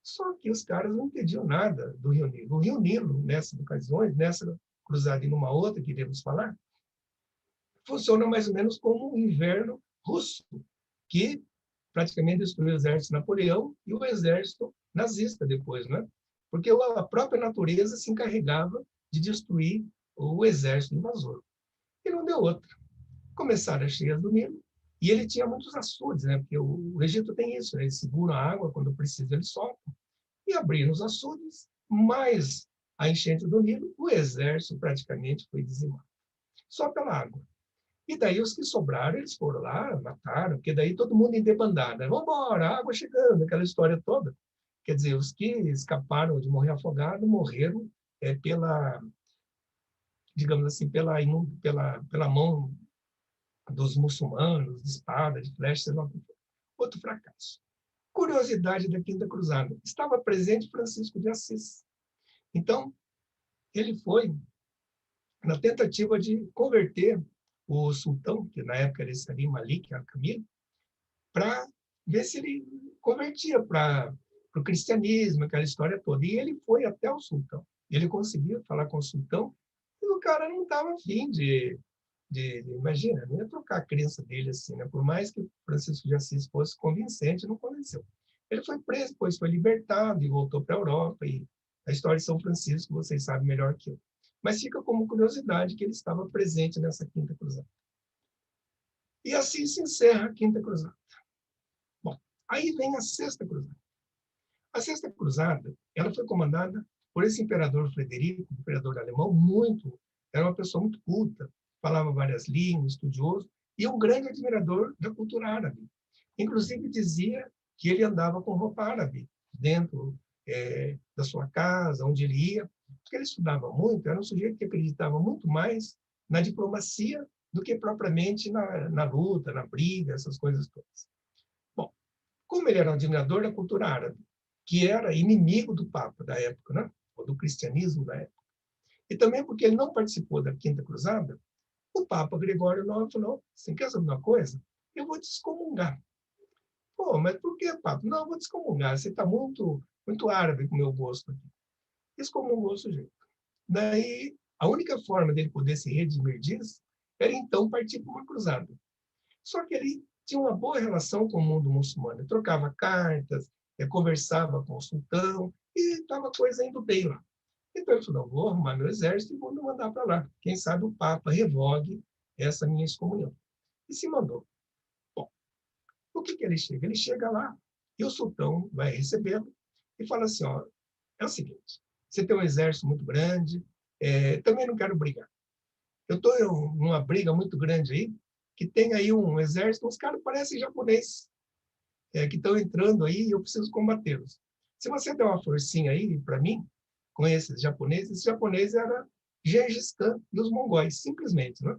S2: Só que os caras não entendiam nada do Rio Nilo. O Rio Nilo, nessas ocasiões, nessa cruzada e numa outra que iremos falar, funciona mais ou menos como um inverno russo, que praticamente destruiu o exército de Napoleão e o exército nazista depois, né? Porque a própria natureza se encarregava de destruir o exército invasor. E não deu outra. Começaram as cheias do Nilo, e ele tinha muitos açudes, né? Porque o Egito tem isso, né? Eles seguram a água, quando precisa eles soltam. E abriram os açudes, mais a enchente do Nilo, o exército praticamente foi dizimado. Só pela água. E daí os que sobraram, eles foram lá, mataram, porque daí todo mundo em debandada. Vamos embora, água chegando, aquela história toda. Quer dizer, os que escaparam de morrer afogado morreram pela, digamos assim, pela mão dos muçulmanos, de espada, de flecha, outro fracasso. Curiosidade da Quinta Cruzada. Estava presente Francisco de Assis. Então, ele foi na tentativa de converter o sultão, que na época era Salim Malik al-Kamil, para ver se ele convertia para o cristianismo, aquela história toda. E ele foi até o sultão. Ele conseguiu falar com o sultão, e o cara não estava afim imagina, não ia trocar a crença dele assim, né? Por mais que Francisco de Assis fosse convincente, não convenceu. Ele foi preso, depois foi libertado e voltou para a Europa. E a história de São Francisco, vocês sabem melhor que eu. Mas fica como curiosidade que ele estava presente nessa Quinta Cruzada. E assim se encerra a Quinta Cruzada. Bom, aí vem a Sexta Cruzada. A Sexta Cruzada, ela foi comandada por esse imperador Frederico, imperador alemão, era uma pessoa muito culta, falava várias línguas, estudioso, e um grande admirador da cultura árabe. Inclusive dizia que ele andava com roupa árabe dentro da sua casa, onde ele ia, porque ele estudava muito, era um sujeito que acreditava muito mais na diplomacia do que propriamente na luta, na briga, essas coisas todas. Bom, como ele era um admirador da cultura árabe, que era inimigo do Papa da época, né? Ou do cristianismo da época, e também porque ele não participou da Quinta Cruzada, o Papa Gregório IX falou: você quer saber uma coisa? Eu vou te excomungar. Pô, mas por que, Papa? Não, eu vou te excomungar. Você está muito árabe com o meu gosto aqui. Excomungou o sujeito. Daí, a única forma dele poder se redimir disso era, então, partir para uma cruzada. Só que ele tinha uma boa relação com o mundo muçulmano. Ele trocava cartas, conversava com o sultão, e estava a coisa indo bem lá. Então ele falou: vou arrumar meu exército e vou me mandar para lá. Quem sabe o Papa revogue essa minha excomunhão. E se mandou. Bom, o que ele chega? Ele chega lá e o sultão vai recebê-lo e fala assim: ó, é o seguinte, você tem um exército muito grande, também não quero brigar. Eu estou numa briga muito grande aí, que tem aí um exército, uns caras parecem japoneses, que estão entrando aí e eu preciso combatê-los. Se você der uma forcinha aí para mim, com esses japoneses, esse japonês era Gengis Khan e os mongóis, simplesmente, né?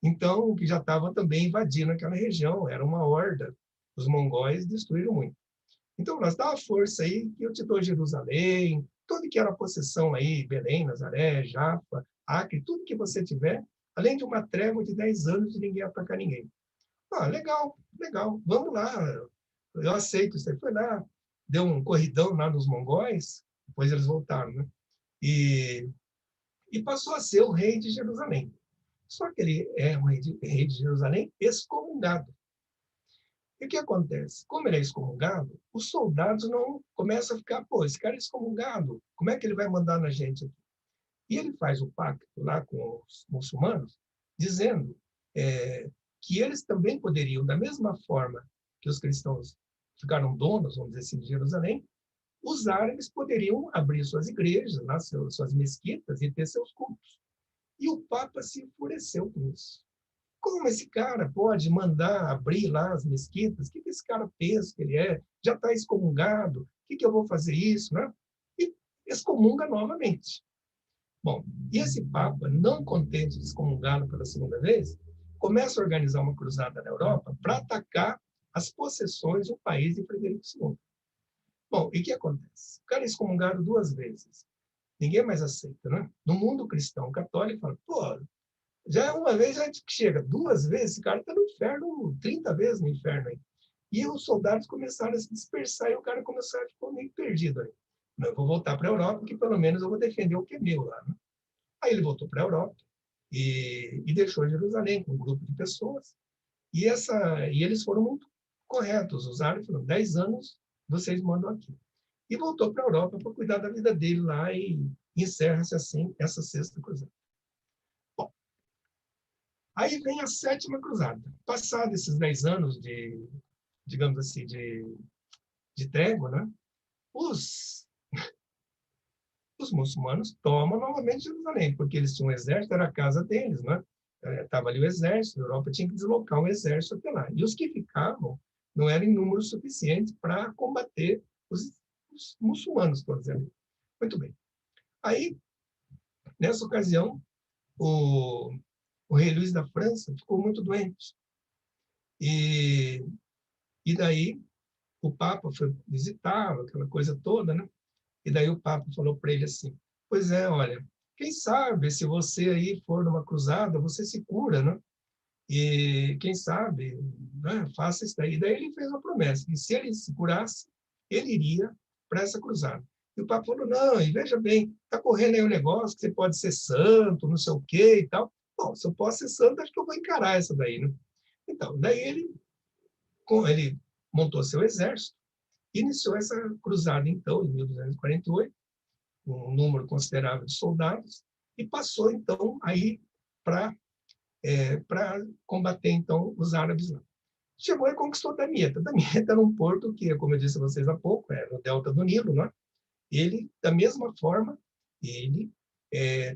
S2: Então, que já estava também invadindo aquela região, era uma horda. Os mongóis destruíram muito. Então, nós dá uma força aí, que eu te dou Jerusalém, tudo que era possessão aí, Belém, Nazaré, Jaffa, Acre, tudo que você tiver, além de uma trégua de 10 anos de ninguém atacar ninguém. Ah, legal, vamos lá, eu aceito isso aí. Foi lá, deu um corridão lá nos mongóis, depois eles voltaram, né? E passou a ser o rei de Jerusalém. Só que ele é um rei de Jerusalém excomungado. E o que acontece? Como ele é excomungado, os soldados não começam a ficar: pô, esse cara é excomungado, como é que ele vai mandar na gente aqui? E ele faz o pacto lá com os muçulmanos, dizendo que eles também poderiam, da mesma forma que os cristãos ficaram donos, vamos dizer assim, de Jerusalém, os árabes poderiam abrir suas igrejas, lá, suas mesquitas e ter seus cultos. E o Papa se enfureceu com isso. Como esse cara pode mandar abrir lá as mesquitas? O que esse cara pensa que ele é? Já está excomungado? O que eu vou fazer isso? Né? E excomunga novamente. Bom, e esse Papa, não contente de excomungá-lo pela segunda vez, começa a organizar uma cruzada na Europa para atacar as possessões do país de Frederico II. Bom, e o que acontece? O cara é excomungado 2 vezes. Ninguém mais aceita, né? No mundo cristão católico, fala, pô, já uma vez já chega, 2 vezes, esse cara está no inferno, 30 vezes no inferno aí. E os soldados começaram a se dispersar e o cara começou a ficar meio perdido aí. Não, eu vou voltar para a Europa, que pelo menos eu vou defender o que é meu lá, né? Aí ele voltou para a Europa e deixou Jerusalém com um grupo de pessoas. E eles foram muito corretos. Os árabes falaram, 10 anos vocês mandam aqui. E voltou para a Europa para cuidar da vida dele lá e encerra-se assim essa sexta cruzada. Bom, aí vem a sétima cruzada. Passados esses 10 anos de, digamos assim, de trégua, né? Os muçulmanos tomam novamente Jerusalém, porque eles tinham um exército, era a casa deles, né? Estava ali o exército, a Europa tinha que deslocar um exército até lá. E os que ficavam não eram em número suficiente para combater os muçulmanos todos ali. Muito bem. Aí, nessa ocasião, o rei Luís da França ficou muito doente. E daí o Papa foi visitá-lo, aquela coisa toda, né? E daí o Papa falou para ele assim, pois é, olha, quem sabe se você aí for numa cruzada, você se cura, né? E quem sabe, né, faça isso daí. Daí ele fez uma promessa, que se ele se curasse, ele iria para essa cruzada. E o Papa falou, não, e veja bem, está correndo aí um negócio que você pode ser santo, não sei o quê e tal. Bom, se eu posso ser santo, acho que eu vou encarar essa daí, né? Então, daí ele montou seu exército, iniciou essa cruzada, então, em 1248, um número considerável de soldados, e passou, então, aí para combater, então, os árabes lá. Chegou e conquistou Damieta. Damieta era um porto que, como eu disse a vocês há pouco, é no delta do Nilo, né? Ele, da mesma forma, ele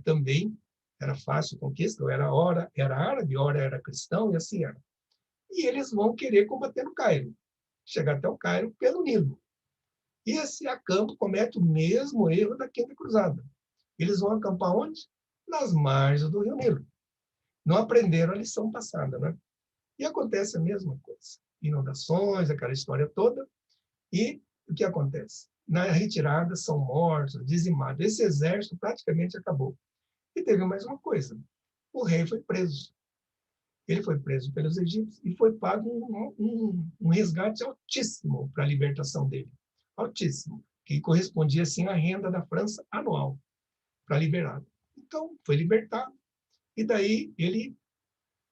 S2: também era fácil de conquista, era árabe, ora era cristão, e assim era. E eles vão querer combater no Cairo, chegar até o Cairo pelo Nilo. E esse acampo comete o mesmo erro da Quinta Cruzada. Eles vão acampar onde? Nas margens do Rio Nilo. Não aprenderam a lição passada, né? E acontece a mesma coisa. Inundações, aquela história toda. E o que acontece? Na retirada são mortos, dizimados. Esse exército praticamente acabou. E teve mais uma coisa. O rei foi preso. Ele foi preso pelos egípcios e foi pago um resgate altíssimo para a libertação dele. Altíssimo. Que correspondia, assim, à renda da França anual para liberá-lo. Então, foi libertado. E daí, ele,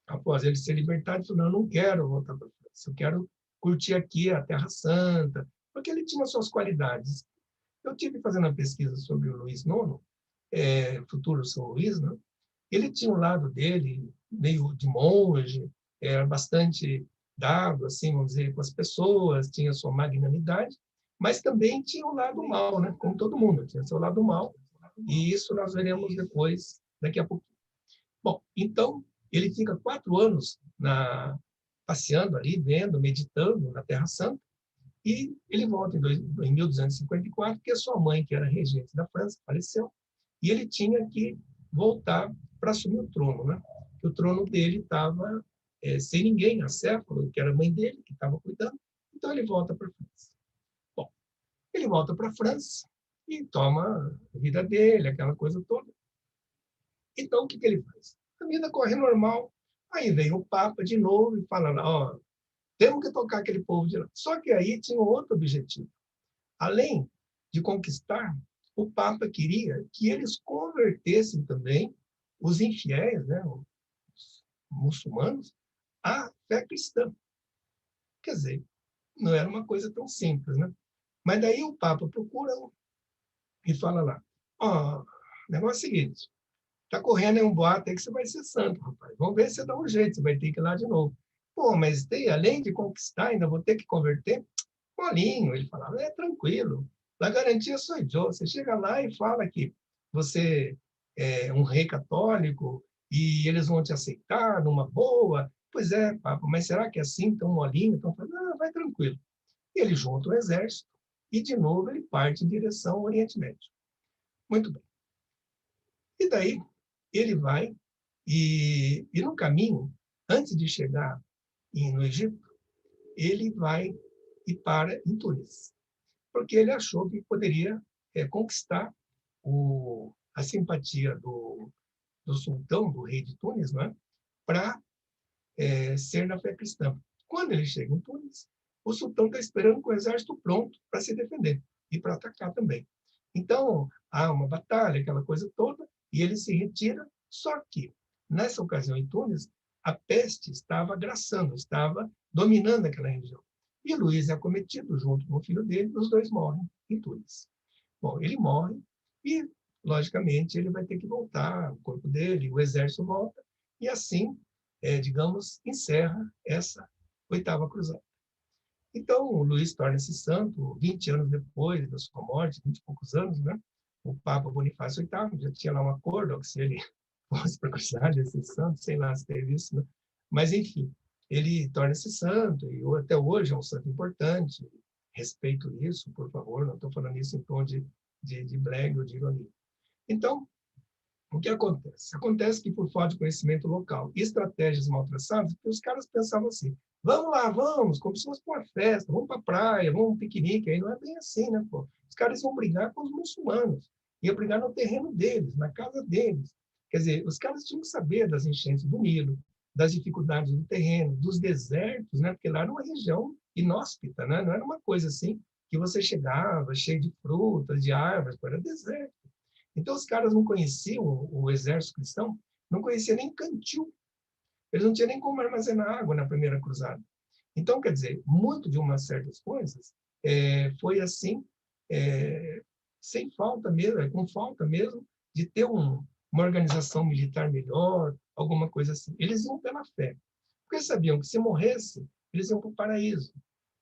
S2: após ele ser libertado, falou, não, eu não quero voltar para a França. Eu quero curtir aqui a Terra Santa, porque ele tinha suas qualidades. Eu tive fazendo uma pesquisa sobre o Luís IX, futuro São Luís, né? Ele tinha um lado dele, meio de monge, era bastante dado, assim, vamos dizer, com as pessoas, tinha sua magnanimidade, mas também tinha um lado mal, né? Como todo mundo, tinha seu lado mal, e isso nós veremos depois, daqui a pouco. Bom, então, ele fica 4 anos passeando ali, vendo, meditando na Terra Santa, e ele volta em 1254, porque a sua mãe, que era regente da França, faleceu, e ele tinha que voltar para assumir o trono, né? O trono dele estava sem ninguém, a Céfalo, que era a mãe dele, que estava cuidando, então ele volta para a França. Bom, ele volta para a França e toma a vida dele, aquela coisa toda. Então, o que ele faz? A vida corre normal, aí vem o Papa de novo e fala, ó, temos que tocar aquele povo de lá. Só que aí tinha outro objetivo. Além de conquistar, o Papa queria que eles convertessem também os infiéis, né, os muçulmanos, à fé cristã. Quer dizer, não era uma coisa tão simples, né? Mas daí o Papa procura e fala lá, ó, o negócio é o seguinte, está correndo aí um boato aí que você vai ser santo, rapaz. Vamos ver se você dá um jeito, você vai ter que ir lá de novo. Pô, mas além de conquistar, ainda vou ter que converter? Molinho, ele falava, tranquilo. La garantia sou eu. Você chega lá e fala que você é um rei católico e eles vão te aceitar numa boa. Pois é, Papa, mas será que é assim, tão molinho? Então, vai tranquilo. E ele junta o exército e, de novo, ele parte em direção ao Oriente Médio. Muito bem. E daí, ele vai e no caminho, antes de chegar no Egito, ele vai e para em Tunis, porque ele achou que poderia conquistar a simpatia do sultão, do rei de Tunis, né, para ser na fé cristã. Quando ele chega em Tunis, o sultão está esperando com o exército pronto para se defender e para atacar também. Então, há uma batalha, aquela coisa toda, e ele se retira, só que, nessa ocasião em Tunis, a peste estava agraçando, estava dominando aquela região. E Luís é acometido junto com o filho dele, os dois morrem em Tunis. Bom, ele morre e, logicamente, ele vai ter que voltar, o corpo dele, o exército volta, e assim, digamos, encerra essa oitava cruzada. Então, o Luís torna-se santo 20 anos depois da sua morte, 20 e poucos anos, né? O Papa Bonifácio VIII já tinha lá um acordo que se ele fosse para a cruzada, ia ser santo, sei lá se teve isso, né? Mas, enfim, ele torna-se santo, e até hoje é um santo importante. Respeito isso, por favor, não estou falando isso em tom de blague ou de ironia. Então, o que acontece? Acontece que, por falta de conhecimento local e estratégias mal traçadas, os caras pensavam assim, vamos lá, vamos, como se fosse para uma festa, vamos para a praia, vamos um piquenique. Aí não é bem assim, né, pô? Os caras iam brigar com os muçulmanos, iam brigar no terreno deles, na casa deles. Quer dizer, os caras tinham que saber das enchentes do Nilo, das dificuldades do terreno, dos desertos, né? Porque lá era uma região inóspita, né? Não era uma coisa assim que você chegava cheio de frutas, de árvores, era deserto. Então, os caras não conheciam o exército cristão, não conheciam nem cantil. Eles não tinham nem como armazenar água na primeira cruzada. Então, quer dizer, muito de umas certas coisas foi assim, sem falta mesmo, com falta mesmo de ter uma organização militar melhor, alguma coisa assim. Eles iam pela fé, porque sabiam que se morresse, eles iam para o paraíso.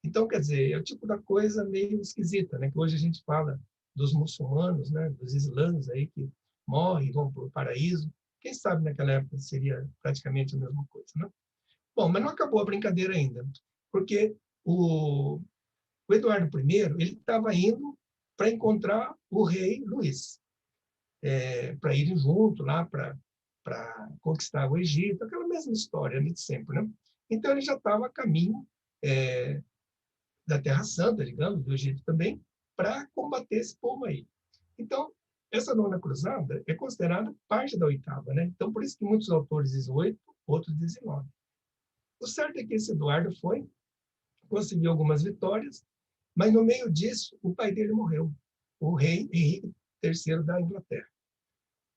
S2: Então, quer dizer, é o tipo da coisa meio esquisita, né? Que hoje a gente fala dos muçulmanos, né? Dos islãs aí que morrem e vão para o paraíso. Quem sabe naquela época seria praticamente a mesma coisa, né? Bom, mas não acabou a brincadeira ainda, porque o Eduardo I ele estava indo para encontrar o rei Luís, para irem junto lá para conquistar o Egito, aquela mesma história de sempre, né? Então ele já estava a caminho da Terra Santa, digamos, do Egito também, para combater esse povo aí. Então, essa nona cruzada é considerada parte da oitava, né? Então, por isso que muitos autores dizem 8, outros dizem 9. O certo é que esse Eduardo conseguiu algumas vitórias, mas no meio disso, o pai dele morreu, o rei Henrique III da Inglaterra.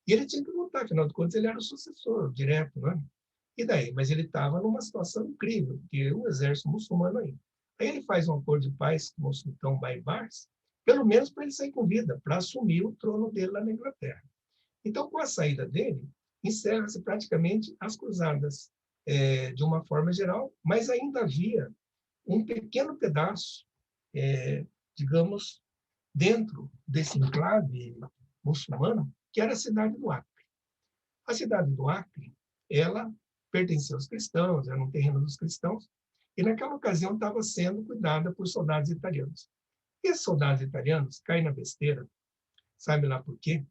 S2: E ele tinha que voltar, afinal de contas, ele era o sucessor direto, né? E daí? Mas ele estava numa situação incrível, porque o exército muçulmano ainda. Aí ele faz um acordo de paz com o sultão Baibars, pelo menos para ele sair com vida, para assumir o trono dele lá na Inglaterra. Então, com a saída dele, encerra-se praticamente as cruzadas, de uma forma geral, mas ainda havia um pequeno pedaço, digamos, dentro desse enclave muçulmano, que era a cidade do Acre. A cidade do Acre, ela pertencia aos cristãos, era um terreno dos cristãos, e naquela ocasião estava sendo cuidada por soldados italianos. E esses soldados italianos caem na besteira, sabe lá por quê?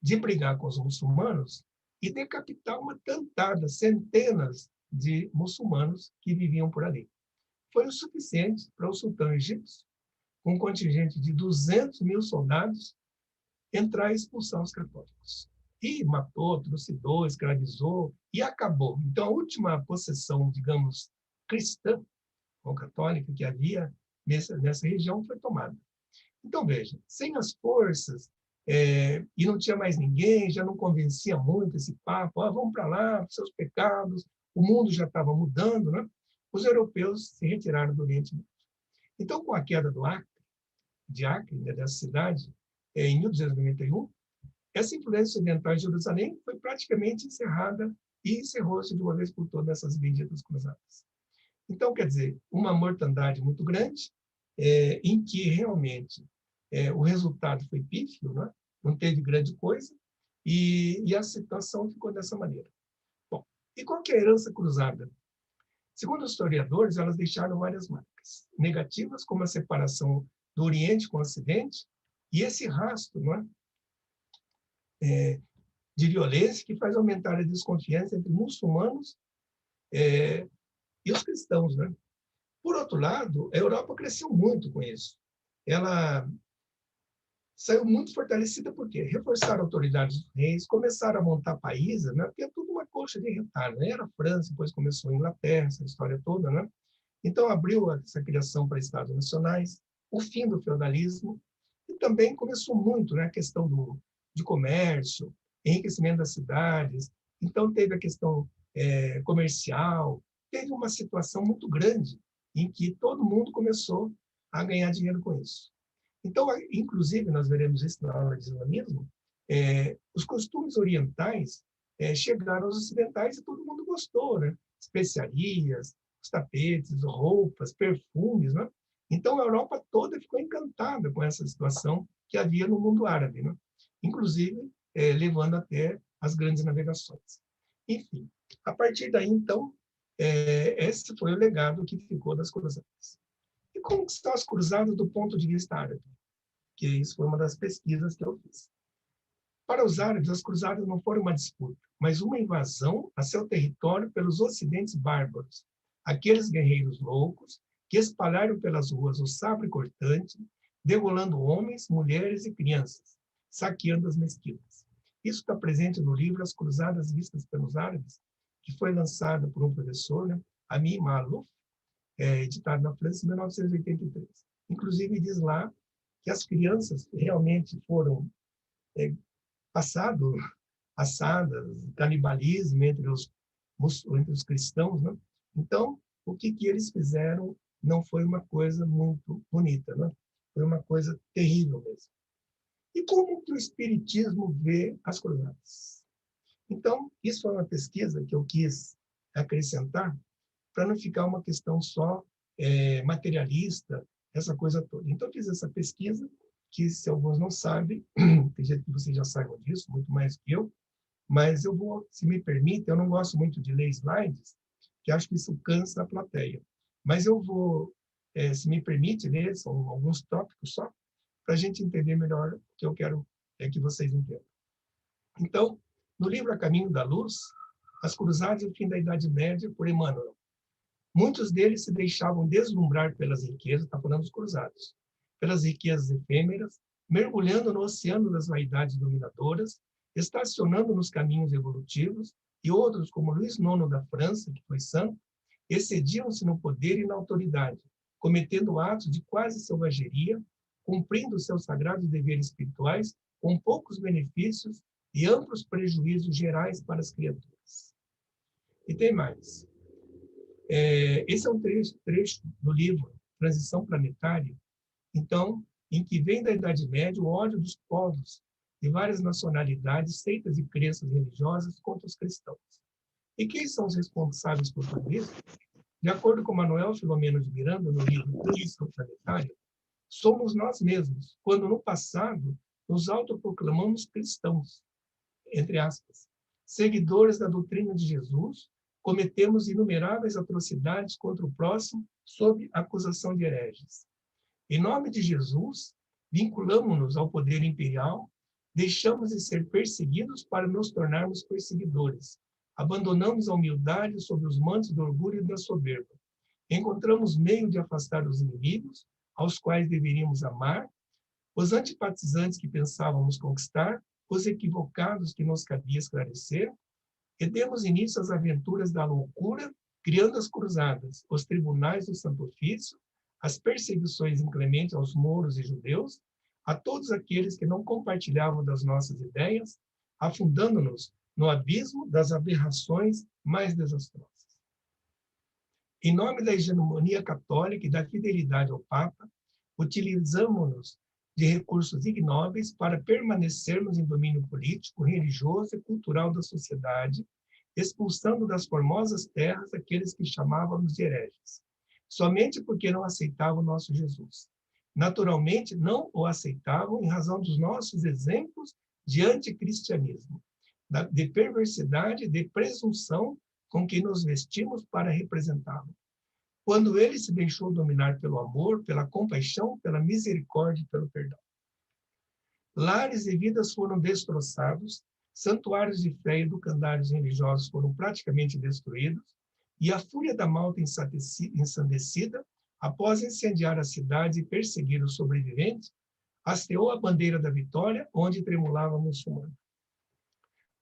S2: De brigar com os muçulmanos e decapitar uma tantada, centenas de muçulmanos que viviam por ali. Foi o suficiente para o sultão egípcio, com um contingente de 200 mil soldados, entrar e expulsar os católicos. E matou, trucidou, escravizou e acabou. Então, a última possessão, digamos, cristã ou católica que havia nessa região foi tomada. Então, veja, sem as forças, e não tinha mais ninguém, já não convencia muito esse papo, vamos para lá, seus pecados, o mundo já estava mudando, né? Os europeus se retiraram do Oriente Médio. Então, com a queda de Acre, né, dessa cidade, em 1291, essa influência ocidental em Jerusalém foi praticamente encerrada e encerrou-se de uma vez por todas essas benditas cruzadas. Então, quer dizer, uma mortandade muito grande, em que realmente o resultado foi pífio, né? Não teve grande coisa, e a situação ficou dessa maneira. Bom, e qual que é a herança cruzada? Segundo os historiadores, elas deixaram várias marcas negativas, como a separação do Oriente com o Ocidente, e esse rastro, não é? De violência que faz aumentar a desconfiança entre muçulmanos e os cristãos, né? Por outro lado, a Europa cresceu muito com isso. Ela saiu muito fortalecida porque reforçaram a autoridade dos reis, começaram a montar países, né? Porque é tudo uma coxa de retalho, né? Era a França, depois começou a Inglaterra, essa história toda, né? Então, abriu essa criação para estados nacionais, o fim do feudalismo, e também começou muito, né, a questão de comércio, enriquecimento das cidades. Então, teve a questão comercial, teve uma situação muito grande em que todo mundo começou a ganhar dinheiro com isso. Então, inclusive, nós veremos isso na aula de islamismo, os costumes orientais chegaram aos ocidentais e todo mundo gostou, né? Especiarias, os tapetes, roupas, perfumes, né? Então, a Europa toda ficou encantada com essa situação que havia no mundo árabe, né? Inclusive, levando até as grandes navegações. Enfim, a partir daí, então, esse foi o legado que ficou das cruzadas. E como estão as cruzadas do ponto de vista árabe? Que isso foi uma das pesquisas que eu fiz. Para os árabes, as cruzadas não foram uma disputa, mas uma invasão a seu território pelos ocidentes bárbaros, aqueles guerreiros loucos que espalharam pelas ruas o sabre cortante, degolando homens, mulheres e crianças, saqueando as mesquitas. Isso está presente no livro As Cruzadas Vistas pelos Árabes, que foi lançado por um professor, né, Amin Maalouf, editado na França em 1983. Inclusive, diz lá que as crianças realmente foram passado assadas, canibalismo entre os cristãos, né? Então, o que eles fizeram não foi uma coisa muito bonita, né? Foi uma coisa terrível mesmo. E como que o Espiritismo vê as cruzadas? Então, isso foi uma pesquisa que eu quis acrescentar para não ficar uma questão só materialista, essa coisa toda. Então, eu fiz essa pesquisa, que se alguns não sabem, tem jeito que vocês já saibam disso, muito mais que eu, mas eu vou, se me permite, eu não gosto muito de ler slides, que acho que isso cansa a plateia. Mas eu vou, se me permite, ler, são alguns tópicos só, para a gente entender melhor o que eu quero que vocês entendam. Então, no livro A Caminho da Luz, As Cruzadas e o Fim da Idade Média, por Emmanuel, muitos deles se deixavam deslumbrar pelas riquezas, está falando dos cruzados, pelas riquezas efêmeras, mergulhando no oceano das vaidades dominadoras, estacionando nos caminhos evolutivos, e outros, como Luís IX da França, que foi santo, excediam-se no poder e na autoridade, cometendo atos de quase selvageria, cumprindo seus sagrados deveres espirituais, com poucos benefícios e amplos prejuízos gerais para as criaturas. E tem mais. Esse é um trecho do livro Transição Planetária, então, em que vem da Idade Média o ódio dos povos de várias nacionalidades, seitas e crenças religiosas contra os cristãos. E quem são os responsáveis por tudo isso? De acordo com Manuel Filomeno de Miranda, no livro Transição Planetária, somos nós mesmos, quando no passado nos autoproclamamos cristãos, entre aspas, seguidores da doutrina de Jesus, cometemos inumeráveis atrocidades contra o próximo sob acusação de hereges. Em nome de Jesus, vinculamos-nos ao poder imperial, deixamos de ser perseguidos para nos tornarmos perseguidores. Abandonamos a humildade sob os mantos do orgulho e da soberba. Encontramos meio de afastar os inimigos, aos quais deveríamos amar, os antipatizantes que pensávamos conquistar, os equivocados que nos cabia esclarecer, e demos início às aventuras da loucura, criando as cruzadas, os tribunais do Santo Ofício, as perseguições inclementes aos mouros e judeus, a todos aqueles que não compartilhavam das nossas ideias, afundando-nos no abismo das aberrações mais desastrosas. Em nome da hegemonia católica e da fidelidade ao Papa, utilizamos-nos de recursos ignóbeis para permanecermos em domínio político, religioso e cultural da sociedade, expulsando das formosas terras aqueles que chamávamos de hereges, somente porque não aceitavam o nosso Jesus. Naturalmente, não o aceitavam em razão dos nossos exemplos de anticristianismo, de perversidade, de presunção com que nos vestimos para representá-lo. Quando ele se deixou dominar pelo amor, pela compaixão, pela misericórdia e pelo perdão. Lares e vidas foram destroçados, santuários de fé e educandários religiosos foram praticamente destruídos, e a fúria da malta ensandecida após incendiar a cidade e perseguir os sobreviventes, hasteou a bandeira da vitória, onde tremulava a muçulmana.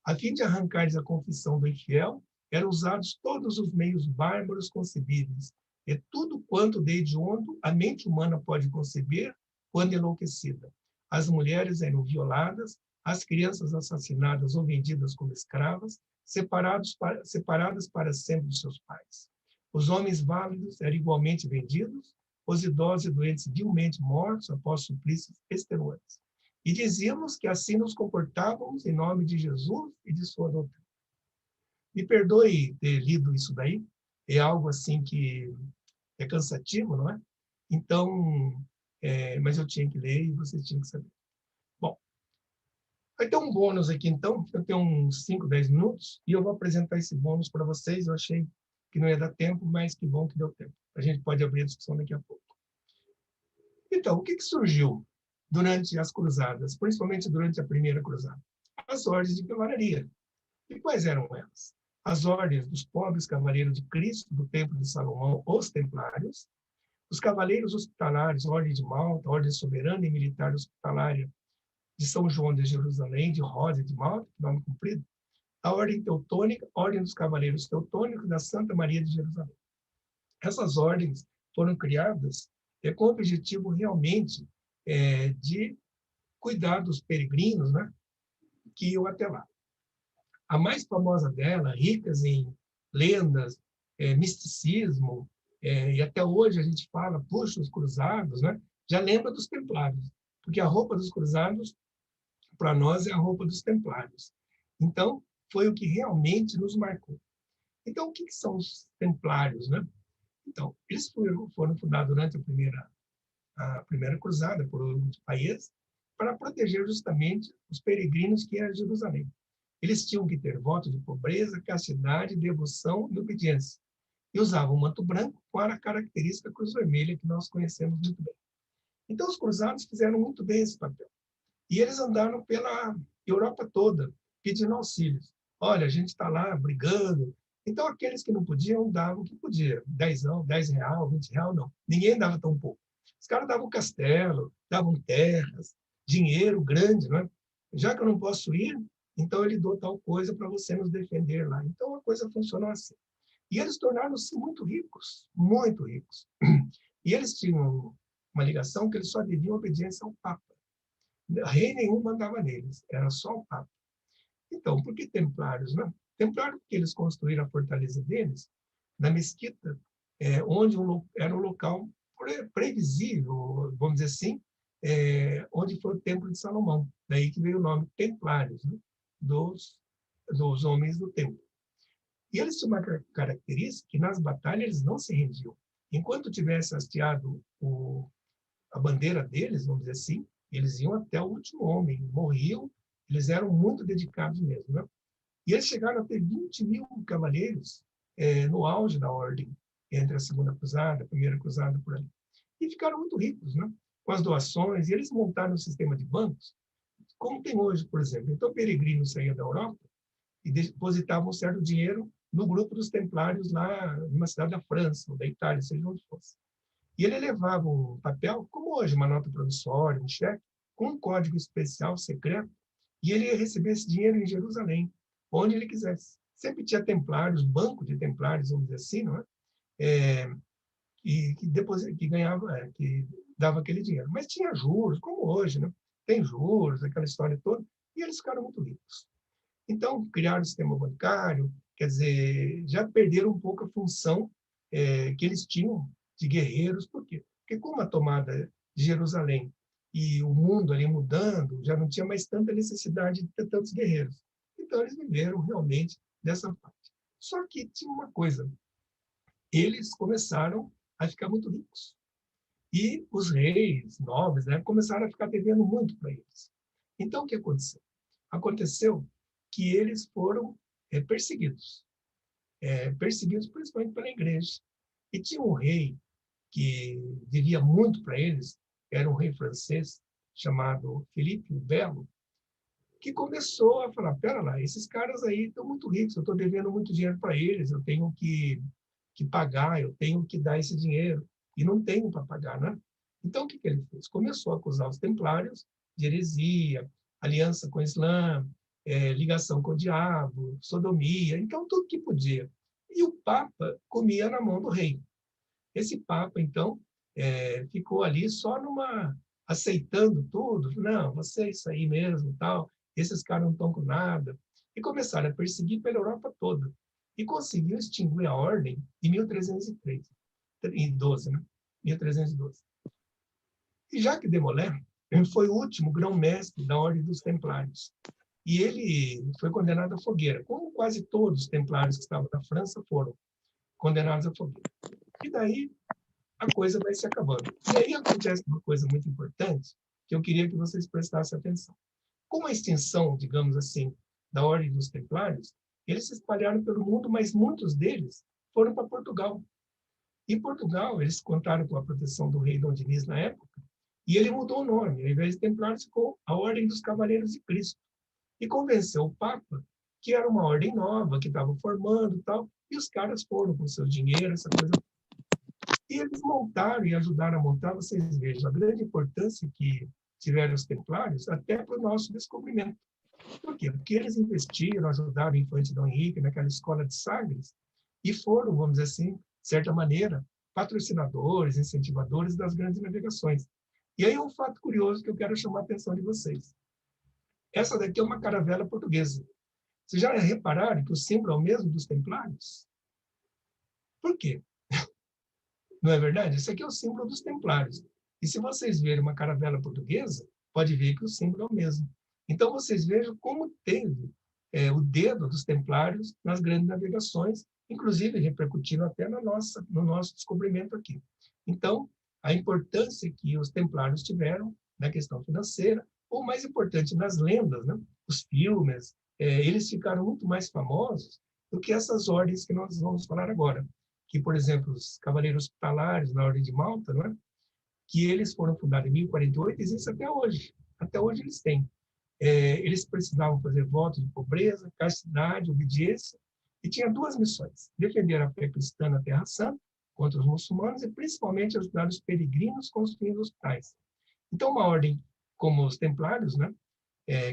S2: A fim de arrancar-lhes a confissão do infiel, eram usados todos os meios bárbaros concebíveis, e tudo quanto de hediondo a mente humana pode conceber quando enlouquecida. As mulheres eram violadas, as crianças assassinadas ou vendidas como escravas, separadas para sempre de seus pais. Os homens válidos eram igualmente vendidos, os idosos e doentes vilmente mortos após suplícios extenuantes. E dizíamos que assim nos comportávamos em nome de Jesus e de sua doutrina. Me perdoe ter lido isso daí, é algo assim que é cansativo, não é? Então, mas eu tinha que ler e vocês tinham que saber. Bom, vai ter um bônus aqui, então, eu tenho uns 5, 10 minutos, e eu vou apresentar esse bônus para vocês. Eu achei que não ia dar tempo, mas que bom que deu tempo. A gente pode abrir a discussão daqui a pouco. Então, o que surgiu durante as cruzadas, principalmente durante a primeira cruzada? As ordens de cavalaria. E quais eram elas? As ordens dos pobres cavaleiros de Cristo, do Templo de Salomão, os templários, os cavaleiros hospitalares, Ordem de Malta, Ordem Soberana e Militar Hospitalária de São João de Jerusalém, de Rosa de Malta, nome comprido, a Ordem Teutônica, Ordem dos Cavaleiros Teutônicos da Santa Maria de Jerusalém. Essas ordens foram criadas com o objetivo realmente de cuidar dos peregrinos, né, que iam até lá. A mais famosa dela, ricas em lendas, misticismo, e até hoje a gente fala, puxa, os cruzados, né? Já lembra dos templários, porque a roupa dos cruzados, para nós, é a roupa dos templários. Então, foi o que realmente nos marcou. Então, o que são os templários, né? Então, eles foram fundados durante a primeira cruzada por um país para proteger justamente os peregrinos que iam a Jerusalém. Eles tinham que ter voto de pobreza, castidade, devoção e obediência. E usavam um manto branco com a característica cruz vermelha que nós conhecemos muito bem. Então, os cruzados fizeram muito bem esse papel. E eles andaram pela Europa toda, pedindo auxílios. Olha, a gente está lá brigando. Então, aqueles que não podiam, davam o que podia. 10 real, 20 real, não. Ninguém dava tão pouco. Os caras davam castelo, davam terras, dinheiro grande, não é? Já que eu não posso ir, então ele dou tal coisa para você nos defender lá. Então, a coisa funcionou assim. E eles tornaram-se muito ricos, muito ricos. E eles tinham uma ligação que eles só deviam obediência ao Papa. Rei nenhum mandava neles, era só o Papa. Então, por que templários, né? Templários porque eles construíram a fortaleza deles na mesquita, onde era um local previsível, vamos dizer assim, onde foi o Templo de Salomão. Daí que veio o nome Templários, né? dos homens do templo. E eles tinham uma característica que nas batalhas eles não se rendiam. Enquanto tivesse hasteado a bandeira deles, vamos dizer assim, eles iam até o último homem, morriam, eles eram muito dedicados mesmo. Né? E eles chegaram a ter 20 mil cavaleiros no auge da ordem, entre a segunda cruzada, a primeira cruzada, por ali. E ficaram muito ricos, né? Com as doações, e eles montaram um sistema de bancos, como tem hoje, por exemplo. Então, o peregrino saía da Europa e depositava um certo dinheiro no grupo dos templários lá numa cidade da França, ou da Itália, seja onde fosse. E ele levava um papel, como hoje, uma nota promissória, um cheque, com um código especial, secreto, e ele ia receber esse dinheiro em Jerusalém, onde ele quisesse. Sempre tinha templários, banco de templários, vamos dizer assim, não é? E que ganhava, que dava aquele dinheiro. Mas tinha juros, como hoje, né? Tem juros, aquela história toda, e eles ficaram muito ricos. Então, criaram o sistema bancário, quer dizer, já perderam um pouco a função que eles tinham de guerreiros. Por quê? Porque com a tomada de Jerusalém e o mundo ali mudando, já não tinha mais tanta necessidade de ter tantos guerreiros. Então, eles viveram realmente dessa parte. Só que tinha uma coisa, eles começaram a ficar muito ricos. E os reis, nobres, né, começaram a ficar devendo muito para eles. Então, o que aconteceu? Aconteceu que eles foram perseguidos. Perseguidos principalmente pela igreja. E tinha um rei que devia muito para eles, era um rei francês, chamado Filipe o Belo, que começou a falar, pera lá, esses caras aí estão muito ricos, eu estou devendo muito dinheiro para eles, eu tenho que pagar, eu tenho que dar esse dinheiro. e não tenho para pagar, né? Então, o que ele fez? Começou a acusar os templários de heresia, aliança com o Islã, ligação com o diabo, sodomia, então tudo que podia. E o Papa comia na mão do rei. Esse Papa, então, ficou ali só aceitando tudo. Não, você é isso aí mesmo, tal. Esses caras não estão com nada. E começaram a perseguir pela Europa toda. E conseguiu extinguir a ordem em 1303, em 12, né? 1312. E Jacques de Molay foi o último grão-mestre da Ordem dos Templários. E ele foi condenado à fogueira, como quase todos os templários que estavam na França foram condenados à fogueira. E daí a coisa vai se acabando. E aí acontece uma coisa muito importante que eu queria que vocês prestassem atenção. Com a extinção, digamos assim, da Ordem dos Templários, eles se espalharam pelo mundo, mas muitos deles foram para Portugal. Em Portugal, eles contaram com a proteção do rei Dom Dinis na época, e ele mudou o nome. Ao invés de Templários, ficou a Ordem dos Cavaleiros de Cristo. E convenceu o Papa que era uma ordem nova, que estava formando e tal, e os caras foram com seu dinheiro, essa coisa. E eles montaram e ajudaram a montar, vocês vejam, a grande importância que tiveram os templários até para o nosso descobrimento. Por quê? Porque eles investiram, ajudaram o infante Dom Henrique naquela escola de Sagres e foram, vamos dizer assim, de certa maneira, patrocinadores, incentivadores das grandes navegações. E aí um fato curioso que eu quero chamar a atenção de vocês. Essa daqui é uma caravela portuguesa. Vocês já repararam que o símbolo é o mesmo dos templários? Por quê? Não é verdade? Esse aqui é o símbolo dos templários. E se vocês verem uma caravela portuguesa, pode ver que o símbolo é o mesmo. Então, vocês vejam como teve o dedo dos templários nas grandes navegações, inclusive repercutindo até no nosso descobrimento aqui. Então, a importância que os templários tiveram na questão financeira, ou mais importante, nas lendas, né? Os filmes, eles ficaram muito mais famosos do que essas ordens que nós vamos falar agora. Que, por exemplo, os Cavaleiros Hospitalares, na Ordem de Malta, não é? Que eles foram fundados em 1048 e existem até hoje. Até hoje eles têm. Eles precisavam fazer votos de pobreza, castidade, obediência, e tinha duas missões: defender a fé cristã na Terra Santa contra os muçulmanos e, principalmente, ajudar os peregrinos construindo hospitais. Então, uma ordem como os templários, né?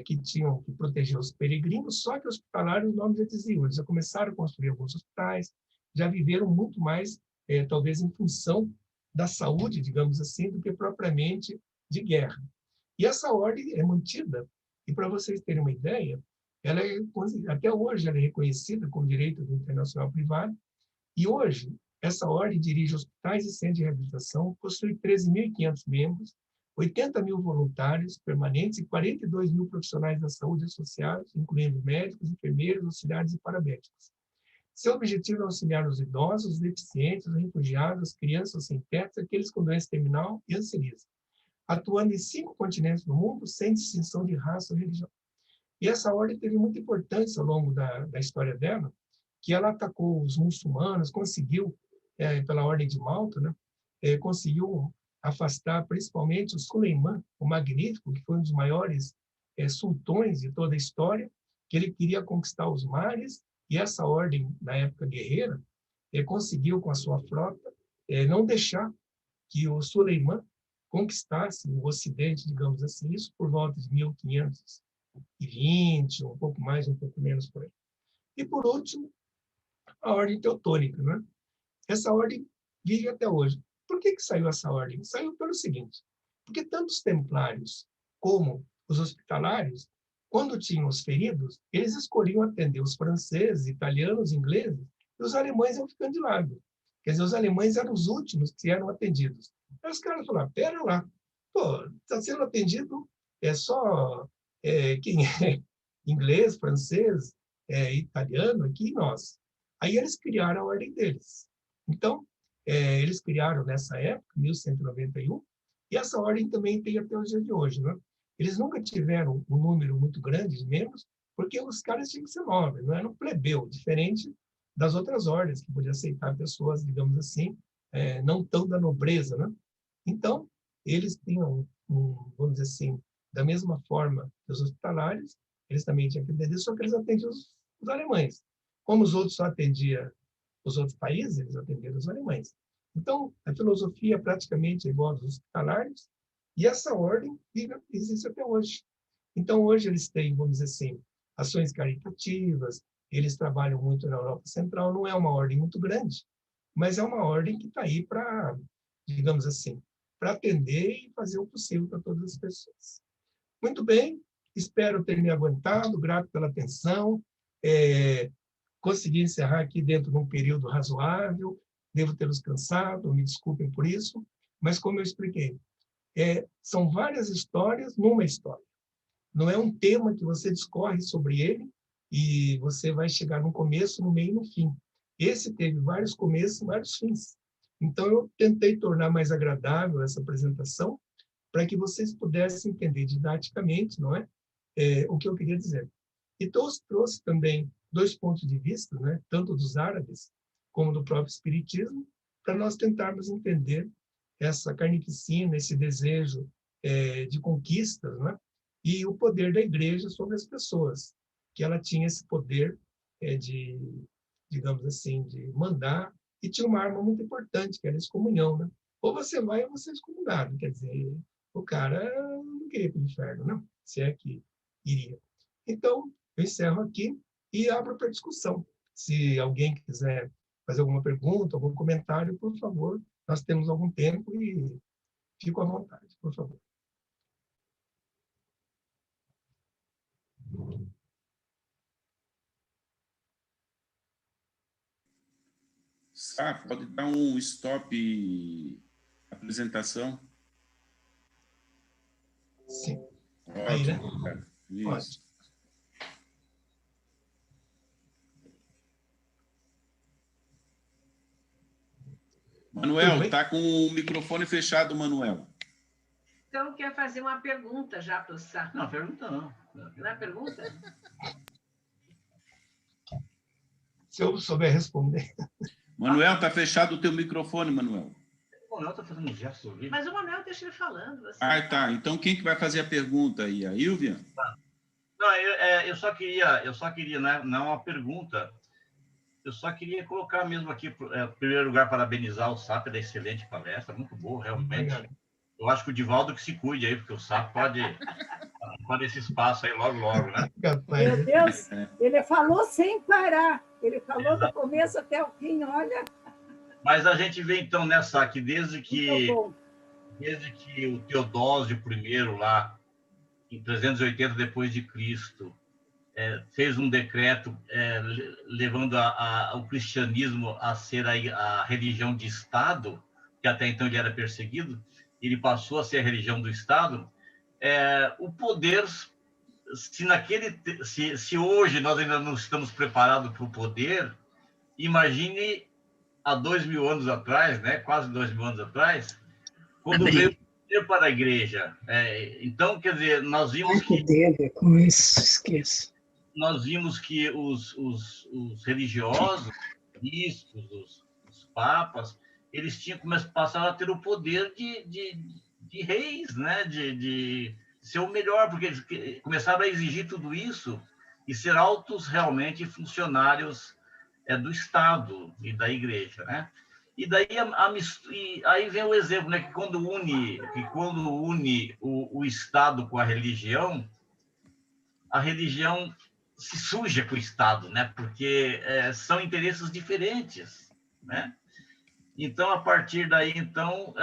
S2: Que tinham que proteger os peregrinos, só que hospitalários, o nome já dizia, eles já começaram a construir alguns hospitais, já viveram muito mais, talvez em função da saúde, digamos assim, do que propriamente de guerra. E essa ordem é mantida, e para vocês terem uma ideia, ela até hoje ela é reconhecida como direito internacional privado, e hoje essa ordem dirige hospitais e centros de reabilitação, possui 13.500 membros, 80 mil voluntários permanentes e 42 mil profissionais da saúde associados, incluindo médicos, enfermeiros, auxiliares e paramédicos. Seu objetivo é auxiliar os idosos, os deficientes, os refugiados, as crianças sem teto, aqueles com doença terminal e ancianismo, atuando em 5 continentes do mundo, sem distinção de raça ou religião. E essa ordem teve muita importância ao longo da história dela, que ela atacou os muçulmanos, conseguiu, pela Ordem de Malta, né, conseguiu afastar principalmente o Suleiman, o Magnífico, que foi um dos maiores sultões de toda a história, que ele queria conquistar os mares, e essa ordem, na época guerreira, conseguiu, com a sua frota, não deixar que o Suleiman conquistasse o Ocidente, digamos assim, isso por volta de 1520, um pouco mais, um pouco menos por aí. E, por último, a Ordem Teutônica, né? Essa ordem vive até hoje. Por que saiu essa ordem? Saiu pelo seguinte: porque tanto os templários como os hospitalários, quando tinham os feridos, eles escolhiam atender os franceses, italianos, ingleses, e os alemães iam ficando de lado. Quer dizer, os alemães eram os últimos que eram atendidos. Aí os caras falaram: pera lá, pô, está sendo atendido só quem é inglês, francês, italiano, aqui, nós. Aí eles criaram a ordem deles. Então, eles criaram nessa época, 1191, e essa ordem também tem até os dias de hoje, né? Eles nunca tiveram um número muito grande de membros, porque os caras tinham que ser nobres, não eram plebeu, diferente das outras ordens, que podiam aceitar pessoas, digamos assim, não tão da nobreza, né? Então, eles tinham, vamos dizer assim, da mesma forma que os hospitalários, eles também tinham que atender, só que eles atendiam os alemães. Como os outros só atendiam os outros países, eles atenderam os alemães. Então, a filosofia praticamente é igual aos hospitalários, e essa ordem existe até hoje. Então, hoje eles têm, vamos dizer assim, ações caritativas, eles trabalham muito na Europa Central, não é uma ordem muito grande, mas é uma ordem que está aí para, digamos assim, para atender e fazer o possível para todas as pessoas. Muito bem, espero ter me aguentado, grato pela atenção, consegui encerrar aqui dentro de um período razoável, devo tê-los cansado, me desculpem por isso, mas como eu expliquei, são várias histórias numa história. Não é um tema que você discorre sobre ele e você vai chegar no começo, no meio e no fim. Esse teve vários começos, vários fins. Então, eu tentei tornar mais agradável essa apresentação para que vocês pudessem entender didaticamente, não é? O que eu queria dizer. E trouxe também 2 pontos de vista, né? Tanto dos árabes como do próprio espiritismo, para nós tentarmos entender essa carnificina, esse desejo de conquistas, né? E o poder da igreja sobre as pessoas, que ela tinha esse poder de, digamos assim, de mandar, e tinha uma arma muito importante, que era a excomunhão, né? Ou você vai ou você é excomungado, quer dizer, o cara não queria ir para o inferno, não, se é que iria. Então, eu encerro aqui e abro para discussão. Se alguém quiser fazer alguma pergunta, algum comentário, por favor, nós temos algum tempo e fico à vontade, por favor.
S3: Pode dar um stop apresentação?
S2: Sim.
S3: Aí, né? Isso.
S2: Pode.
S3: Manuel, está com o microfone fechado, Manuel.
S4: Então, quer fazer uma pergunta já para o Sá?
S5: Não, pergunta não.
S4: Não é pergunta?
S2: Se eu souber responder.
S3: Manuel, está fechado o teu microfone, Manuel.
S5: O Manuel está fazendo um gesto ali.
S4: Mas o Manuel deixa ele falando. Você.
S3: Tá. Então, quem que vai fazer a pergunta aí? A Ilvia?
S5: Não, eu só queria, né, não uma pergunta, eu só queria colocar mesmo aqui, em primeiro lugar, parabenizar o SAP pela excelente palestra, muito boa, realmente. Obrigado. Eu acho que o Divaldo que se cuide aí, porque o SAP pode esse espaço aí logo, né?
S6: Meu Deus, ele falou sem parar. Ele falou do começo até o fim, olha.
S5: Mas a gente vê, então, nessa aqui, desde que o Teodósio I, lá, em 380 depois de Cristo, fez um decreto levando o cristianismo a ser a religião de Estado, que até então ele era perseguido, ele passou a ser a religião do Estado. O poder, se hoje nós ainda não estamos preparados para o poder, imagine há 2000 anos atrás, né, quase 2000 anos atrás, quando veio o poder para a igreja. Então, quer dizer, nós vimos que...
S6: com isso, esqueço.
S5: Nós vimos que os religiosos, os bispos, os papas, eles passaram a ter o poder de reis, né? de ser o melhor, porque eles começaram a exigir tudo isso e ser altos realmente funcionários do Estado e da Igreja, né? E daí aí vem o exemplo, né? Que quando une o Estado com a religião se suja com o Estado, né? Porque são interesses diferentes, né? Então, a partir daí, então,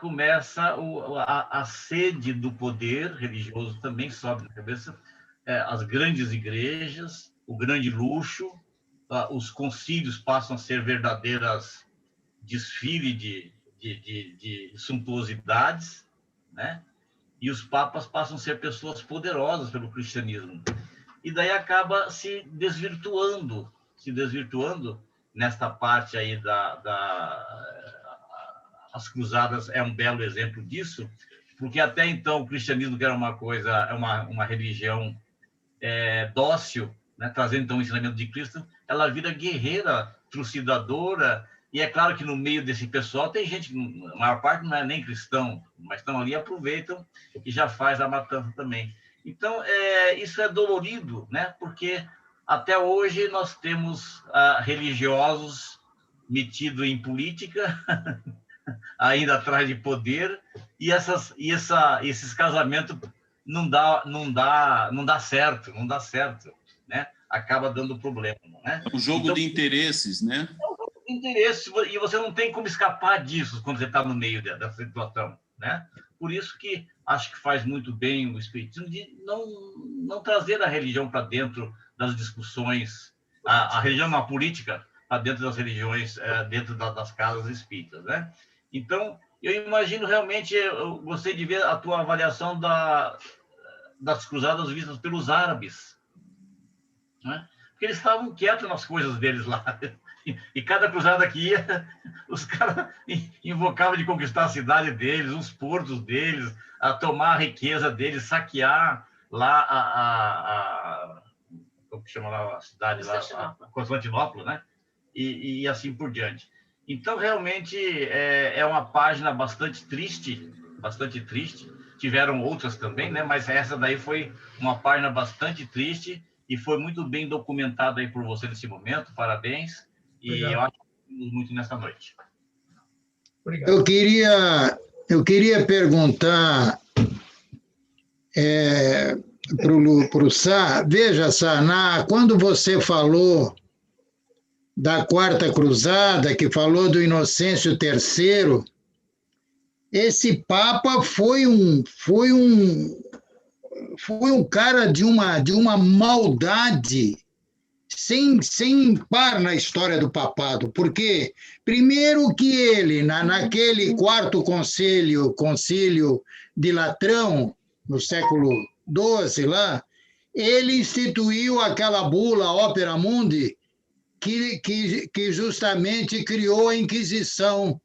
S5: começa a sede do poder religioso também sobe na cabeça, as grandes igrejas, o grande luxo, os concílios passam a ser verdadeiras desfiles de suntuosidades, né? E os papas passam a ser pessoas poderosas pelo cristianismo. E daí acaba se desvirtuando nesta parte aí as cruzadas é um belo exemplo disso, porque até então o cristianismo, que era uma religião dócil, né, trazendo então o ensinamento de Cristo, ela vira guerreira, trucidadora, e é claro que no meio desse pessoal tem gente, a maior parte não é nem cristão, mas estão ali, aproveitam e já faz a matança também. Então, isso é dolorido, né? Porque até hoje nós temos religiosos metido em política, ainda atrás de poder, e esses casamentos não dá certo, né? Acaba dando problema, né?
S3: É um jogo de interesses, né?
S5: Interesse, e você não tem como escapar disso quando você está no meio dessa situação, né? Por isso que acho que faz muito bem o espiritismo de não trazer a religião para dentro das discussões, a religião na política para dentro das religiões, dentro das casas espíritas, né? Então, eu imagino realmente, eu gostei de ver a tua avaliação das cruzadas vistas pelos árabes, né? Porque eles estavam quietos nas coisas deles lá. E cada cruzada que ia, os caras invocavam de conquistar a cidade deles, os portos deles, a tomar a riqueza deles, saquear lá como que chama lá a cidade lá, Constantinopla, né? E assim por diante. Então, realmente, é uma página bastante triste. Tiveram outras também, né? Mas essa daí foi uma página bastante triste e foi muito bem documentada aí por você nesse momento. Parabéns.
S2: Obrigado.
S5: E eu acho que muito nessa noite.
S2: Obrigado.
S1: Eu queria perguntar para o Sá, veja, Sá, quando você falou da Quarta Cruzada, que falou do Inocêncio III, esse Papa foi um cara de uma maldade sem par na história do papado, porque, primeiro que ele, naquele quarto concílio de Latrão, no século XII, lá, ele instituiu aquela bula Opera Mundi, que justamente criou a Inquisição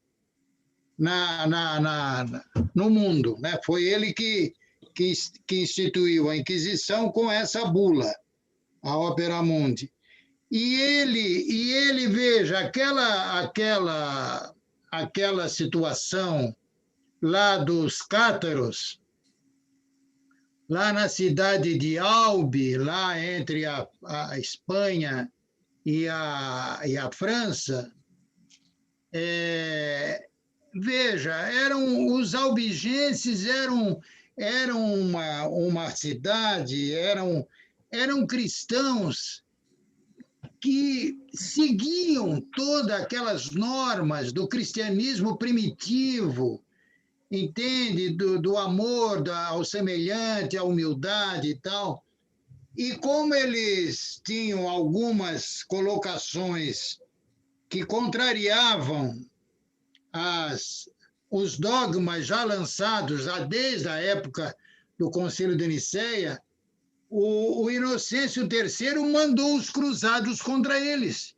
S1: no mundo, né? Foi ele que instituiu a Inquisição com essa bula, a Opera Mundi. E ele veja, aquela situação lá dos cátaros, lá na cidade de Albi, lá entre a Espanha e a França, veja, os albigenses eram uma cidade, eram cristãos que seguiam todas aquelas normas do cristianismo primitivo, entende? Do amor ao semelhante, à humildade e tal. E como eles tinham algumas colocações que contrariavam os dogmas já lançados desde a época do Concílio de Nicéia, o Inocêncio III mandou os cruzados contra eles.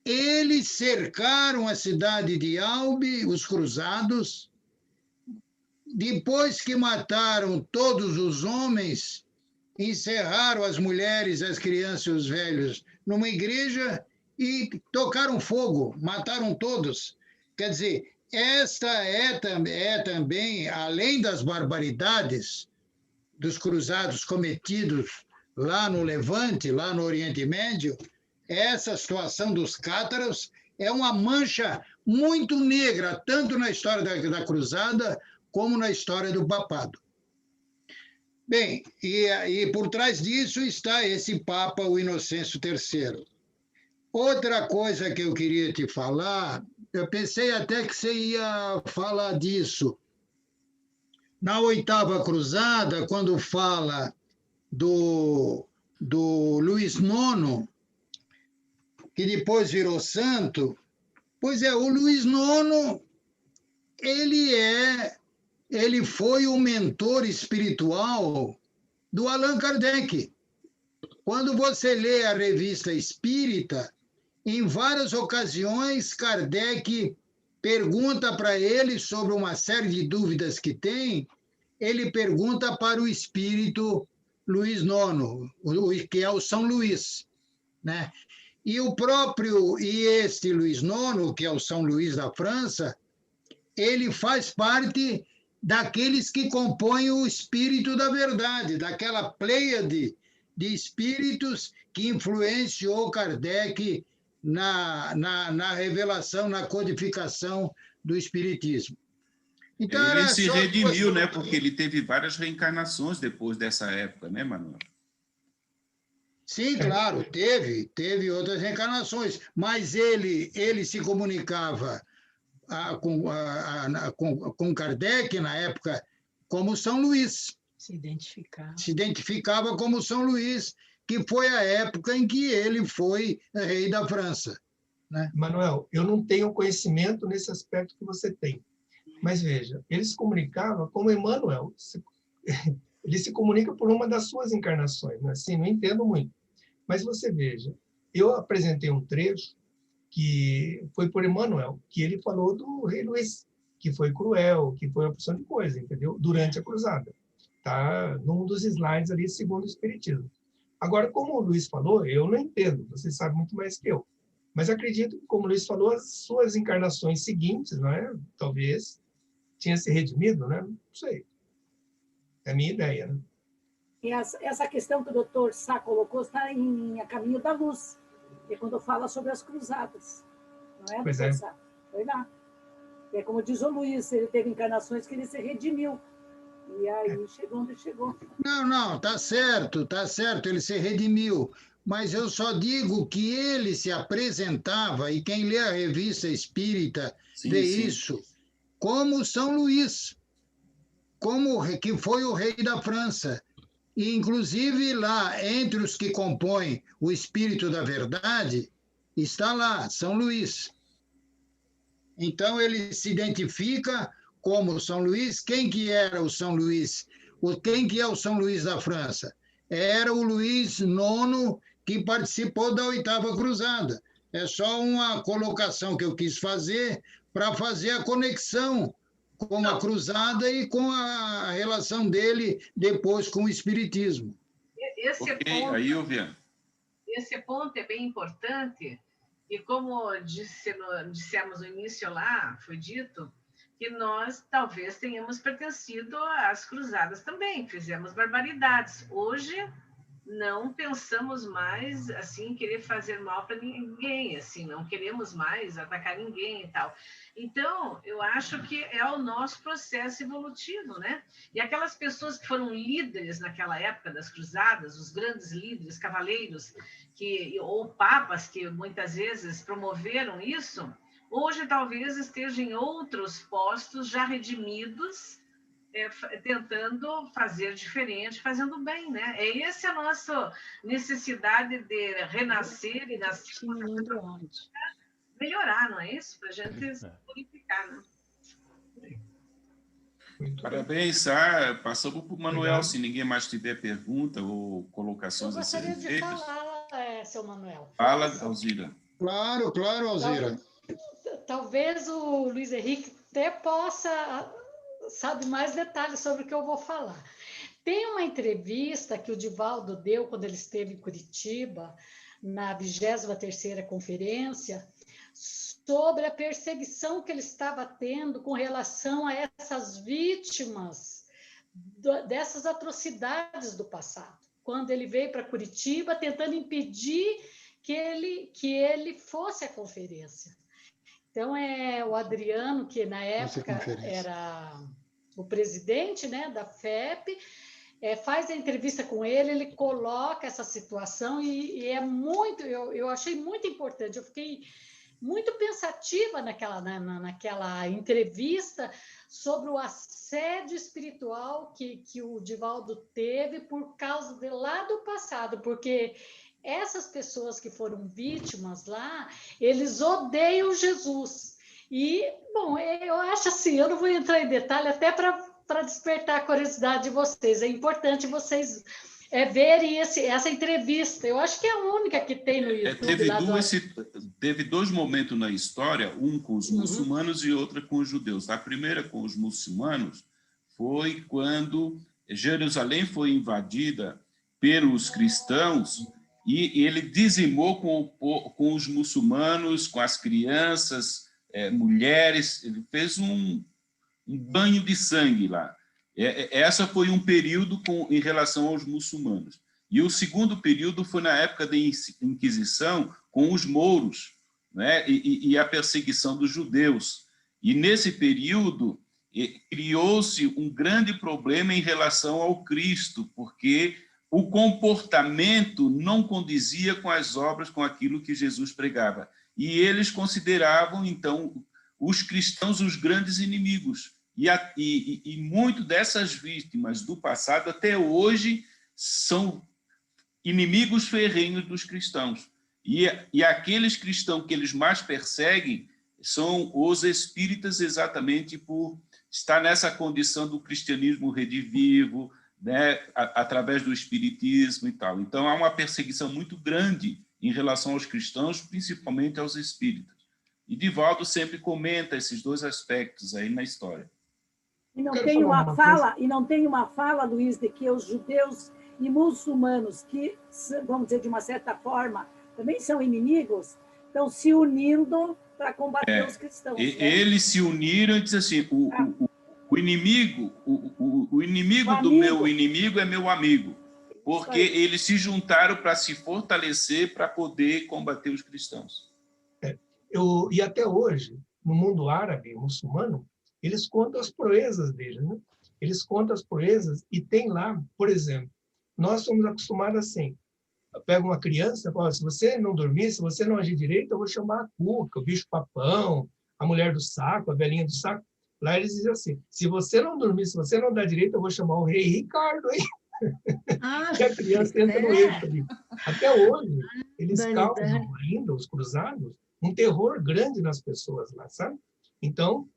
S1: Eles cercaram a cidade de Albi, os cruzados. Depois que mataram todos os homens, encerraram as mulheres, as crianças e os velhos numa igreja e tocaram fogo, mataram todos. Quer dizer, esta é também, além das barbaridades dos cruzados cometidos lá no Levante, lá no Oriente Médio, essa situação dos cátaros é uma mancha muito negra, tanto na história da cruzada como na história do papado. Bem, e por trás disso está esse Papa, o Inocêncio III. Outra coisa que eu queria te falar, eu pensei até que você ia falar disso. Na Oitava Cruzada, quando fala do Luís IX, que depois virou santo, pois o Luís IX, ele foi o mentor espiritual do Allan Kardec. Quando você lê a Revista Espírita, em várias ocasiões, Kardec pergunta para ele sobre uma série de dúvidas que tem, ele pergunta para o espírito Luís IX, que é o São Luís, né? E este Luís IX, que é o São Luís da França, ele faz parte daqueles que compõem o espírito da verdade, daquela pleiade de espíritos que influenciou Kardec na revelação, na codificação do Espiritismo. Então,
S3: ele
S1: era
S3: se
S1: só
S3: redimiu,
S1: duas-
S3: né? Porque ele teve várias reencarnações depois dessa época, né, Manuel?
S1: Sim, claro, teve outras reencarnações, mas ele se comunicava com Kardec, na época, como São Luís.
S7: Se identificar.
S1: Se identificava como São Luís, que foi a época em que ele foi rei da França. Né?
S2: Manuel, eu não tenho conhecimento nesse aspecto que você tem. Mas veja, ele se comunicava como Emmanuel. Ele se comunica por uma das suas encarnações. Né? Assim, não entendo muito. Mas você veja, eu apresentei um trecho que foi por Emmanuel, que ele falou do rei Luís, que foi cruel, que foi uma porção de coisa, entendeu? Durante a cruzada. Tá num dos slides ali, segundo o Espiritismo. Agora, como o Luís falou, eu não entendo, você sabe muito mais que eu. Mas acredito que, como o Luís falou, as suas encarnações seguintes, não é? Talvez tinha se redimido, né? Não sei. É a minha ideia, né?
S6: E essa questão que o doutor Sá colocou está em A Caminho da Luz, que é quando fala sobre as cruzadas. Não é,
S2: Pois
S6: doutor
S2: é.
S6: Sá? Foi lá. É como diz o Luís, ele teve encarnações que ele se redimiu. E aí chegou onde chegou.
S1: Não, tá certo, ele se redimiu. Mas eu só digo que ele se apresentava, e quem lê a revista espírita vê isso, como São Luís, que foi o rei da França. E, inclusive, lá, entre os que compõem o Espírito da Verdade, está lá, São Luís. Então, ele se identifica como São Luís. Quem que era o São Luís? Quem que é o São Luís da França? Era o Luís IX, que participou da 8ª Cruzada. É só uma colocação que eu quis fazer para fazer a conexão com a cruzada e com a relação dele depois com o Espiritismo.
S4: Esse ponto é bem importante, e como dissemos no início lá, foi dito, que nós talvez tenhamos pertencido às cruzadas também, fizemos barbaridades. Hoje não pensamos mais assim querer fazer mal para ninguém, assim, não queremos mais atacar ninguém e tal. Então, eu acho que é o nosso processo evolutivo, né? E aquelas pessoas que foram líderes naquela época das cruzadas, os grandes líderes, cavaleiros, ou papas que muitas vezes promoveram isso, hoje talvez estejam em outros postos já redimidos, tentando fazer diferente, fazendo bem, né? Essa a nossa necessidade de renascer e nascer, melhorar, não é isso? Para a gente purificar, né?
S3: Parabéns, passamos para o Manuel, se ninguém mais tiver pergunta ou colocações a serem feitas.
S7: Eu gostaria de falar, seu Manuel.
S3: Fala, Alzira.
S1: Claro, Alzira.
S7: Talvez o Luiz Henrique até possa sabe mais detalhes sobre o que eu vou falar. Tem uma entrevista que o Divaldo deu quando ele esteve em Curitiba, na 23ª conferência, sobre a perseguição que ele estava tendo com relação a essas vítimas dessas atrocidades do passado. Quando ele veio para Curitiba tentando impedir que ele fosse à conferência. Então, o Adriano, que na época era o presidente, né, da FEP, faz a entrevista com ele coloca essa situação e é muito, eu achei muito importante, eu fiquei muito pensativa naquela entrevista sobre o assédio espiritual que o Divaldo teve por causa de lá do passado, porque essas pessoas que foram vítimas lá, eles odeiam Jesus. E, bom, eu acho assim, eu não vou entrar em detalhe até para despertar a curiosidade de vocês. É importante vocês verem essa entrevista. Eu acho que é a única que tem no YouTube.
S3: Teve dois momentos na história, um com os muçulmanos e outro com os judeus. A primeira com os muçulmanos foi quando Jerusalém foi invadida pelos cristãos e ele dizimou com os muçulmanos, com as crianças, mulheres, ele fez um banho de sangue lá. Essa foi um período em relação aos muçulmanos. E o segundo período foi na época da Inquisição, com os mouros. né? E a perseguição dos judeus. E, nesse período, criou-se um grande problema em relação ao Cristo, porque o comportamento não condizia com as obras, com aquilo que Jesus pregava. E eles consideravam, então, os cristãos os grandes inimigos. E muito dessas vítimas do passado, até hoje, são inimigos ferrenhos dos cristãos. E aqueles cristãos que eles mais perseguem são os espíritas, exatamente por estar nessa condição do cristianismo redivivo, né, através do espiritismo e tal. Então, há uma perseguição muito grande em relação aos cristãos, principalmente aos espíritas. E Divaldo sempre comenta esses dois aspectos aí na história.
S6: E não tem uma fala, Luiz, de que os judeus e muçulmanos, que, vamos dizer, de uma certa forma, também são inimigos, estão se unindo para combater os cristãos. Né?
S3: Eles se uniram e dizem assim, o inimigo do meu inimigo é meu amigo, porque eles se juntaram para se fortalecer, para poder combater os cristãos.
S2: E até hoje, no mundo árabe, muçulmano, eles contam as proezas deles, né? Eles contam as proezas e tem lá, por exemplo, nós somos acostumados assim, pega uma criança e fala, se você não dormir, se você não agir direito, eu vou chamar a cuca, o bicho-papão, a mulher do saco, a velhinha do saco. Lá eles dizem assim, se você não dormir, se você não dar direito, eu vou chamar o rei Ricardo aí. E a criança entra no eixo ali. Até hoje, eles causam ainda, os cruzados, um terror grande nas pessoas lá, sabe? Então,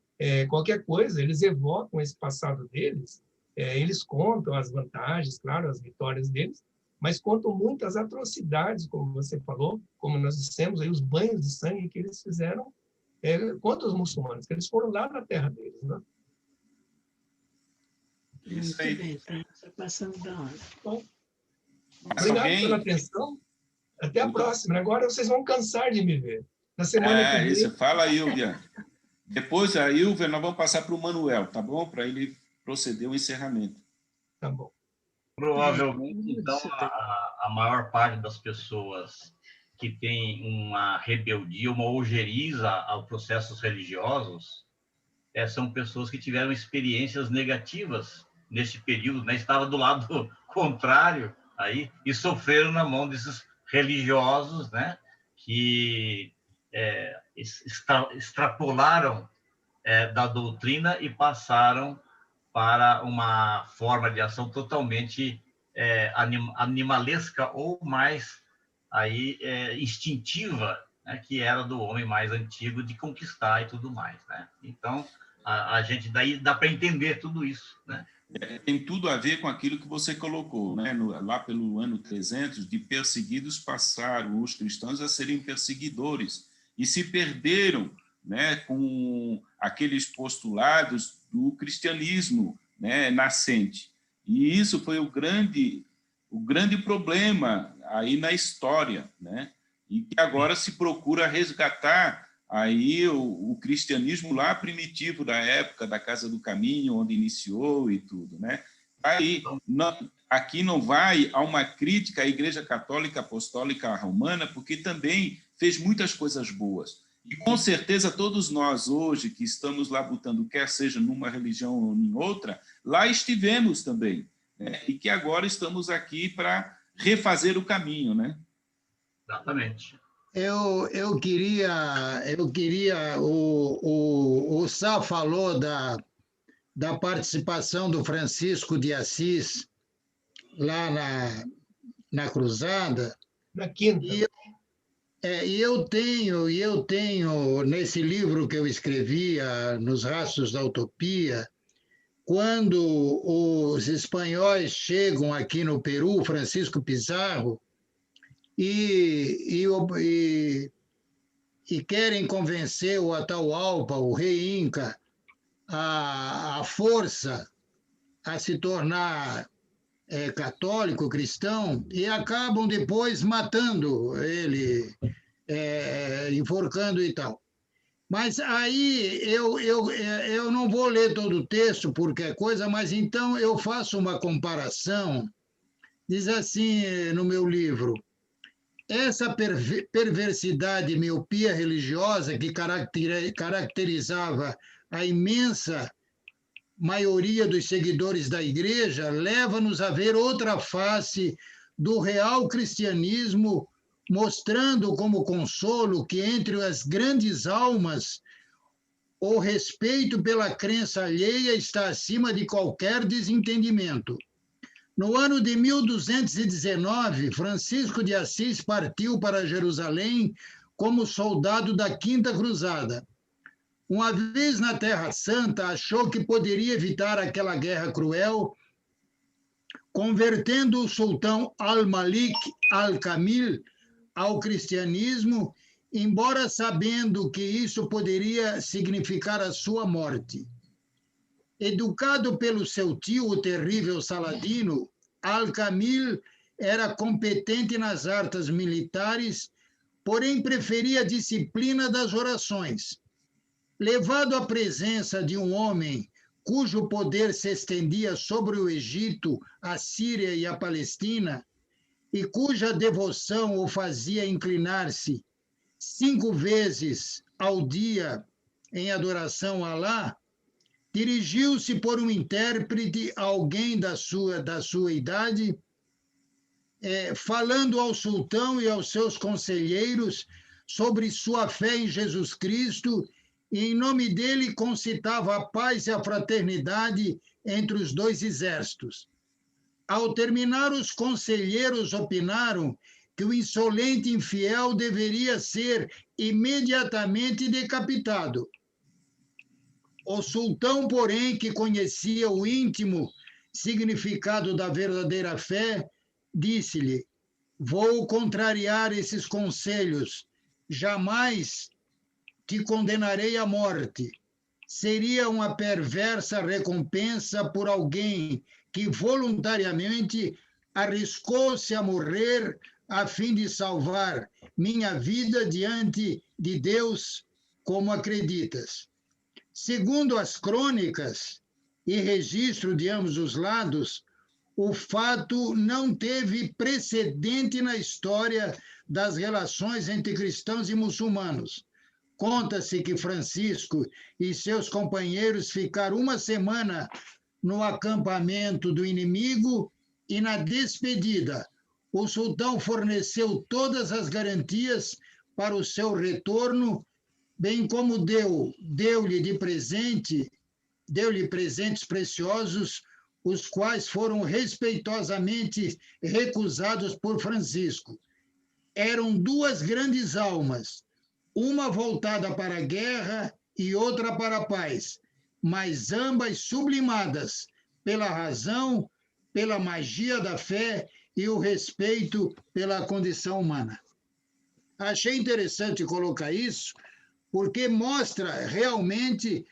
S2: qualquer coisa, eles evocam esse passado deles, eles contam as vantagens, claro, as vitórias deles, mas contam muitas atrocidades, como você falou, como nós dissemos, aí, os banhos de sangue que eles fizeram contra os muçulmanos, que eles foram lá na terra deles. Né?
S3: Isso aí.
S6: Muito bem, tá passando da hora.
S2: Bom, obrigado pela atenção. Até a próxima. Agora vocês vão cansar de me ver. Na semana que vem...
S3: Isso. Fala, Ilvia. Depois, a Ilvia, nós vamos passar para o Manuel, tá bom? Para ele proceder o encerramento.
S2: Tá bom.
S5: Provavelmente, então, a maior parte das pessoas que tem uma rebeldia, uma ojeriza aos processos religiosos, são pessoas que tiveram experiências negativas nesse período, né? Estavam do lado contrário aí e sofreram na mão desses religiosos, né? Que extrapolaram da doutrina e passaram para uma forma de ação totalmente animalesca ou mais aí, instintiva, né, que era do homem mais antigo de conquistar e tudo mais. Né? Então, a gente daí dá para entender tudo isso. Né?
S3: Tem tudo a ver com aquilo que você colocou, né? Lá pelo ano 300, de perseguidos passaram os cristãos a serem perseguidores e se perderam, né, com aqueles postulados do cristianismo, né, nascente. E isso foi o grande problema aí na história, né? E que agora se procura resgatar aí o cristianismo lá primitivo da época da Casa do Caminho, onde iniciou e tudo, né? Aí, aqui não vai a uma crítica à Igreja Católica Apostólica Romana, porque também fez muitas coisas boas. E, com certeza, todos nós hoje que estamos lá lutando, quer seja numa religião ou em outra, lá estivemos também, né? E que agora estamos aqui para refazer o caminho, né?
S5: Exatamente.
S1: Eu queria o Sá falou da participação do Francisco de Assis lá na Cruzada.
S2: Na Quinta.
S1: E eu tenho, nesse livro que eu escrevia, Nos Rastros da Utopia, quando os espanhóis chegam aqui no Peru, Francisco Pizarro, e querem convencer o Atahualpa, o rei Inca, a força a se tornar católico, cristão, e acabam depois matando ele, enforcando e tal. Mas aí eu não vou ler todo o texto, porque é coisa, mas então eu faço uma comparação. Diz assim no meu livro: essa perversidade e miopia religiosa que caracterizava a imensa maioria dos seguidores da Igreja leva-nos a ver outra face do real cristianismo, mostrando como consolo que entre as grandes almas o respeito pela crença alheia está acima de qualquer desentendimento. No ano de 1219, Francisco de Assis partiu para Jerusalém como soldado da Quinta Cruzada. Uma vez na Terra Santa, achou que poderia evitar aquela guerra cruel, convertendo o sultão Al-Malik Al-Kamil ao cristianismo, embora sabendo que isso poderia significar a sua morte. Educado pelo seu tio, o terrível Saladino, Al-Kamil era competente nas artes militares, porém preferia a disciplina das orações. Levado à presença de um homem cujo poder se estendia sobre o Egito, a Síria e a Palestina, e cuja devoção o fazia inclinar-se 5 vezes ao dia em adoração a Alá, dirigiu-se por um intérprete a alguém da sua idade, falando ao sultão e aos seus conselheiros sobre sua fé em Jesus Cristo, e em nome dele concitava a paz e a fraternidade entre os dois exércitos. Ao terminar, os conselheiros opinaram que o insolente infiel deveria ser imediatamente decapitado. O sultão, porém, que conhecia o íntimo significado da verdadeira fé, disse-lhe: vou contrariar esses conselhos, jamais te condenarei à morte. Seria uma perversa recompensa por alguém que voluntariamente arriscou-se a morrer a fim de salvar minha vida diante de Deus, como acreditas. Segundo as crônicas e registro de ambos os lados, o fato não teve precedente na história das relações entre cristãos e muçulmanos. Conta-se que Francisco e seus companheiros ficaram uma semana no acampamento do inimigo e, na despedida, o sultão forneceu todas as garantias para o seu retorno, bem como deu-lhe presentes preciosos, os quais foram respeitosamente recusados por Francisco. Eram 2 grandes almas, uma voltada para a guerra e outra para a paz, mas ambas sublimadas pela razão, pela magia da fé e o respeito pela condição humana. Achei interessante colocar isso, porque mostra realmente,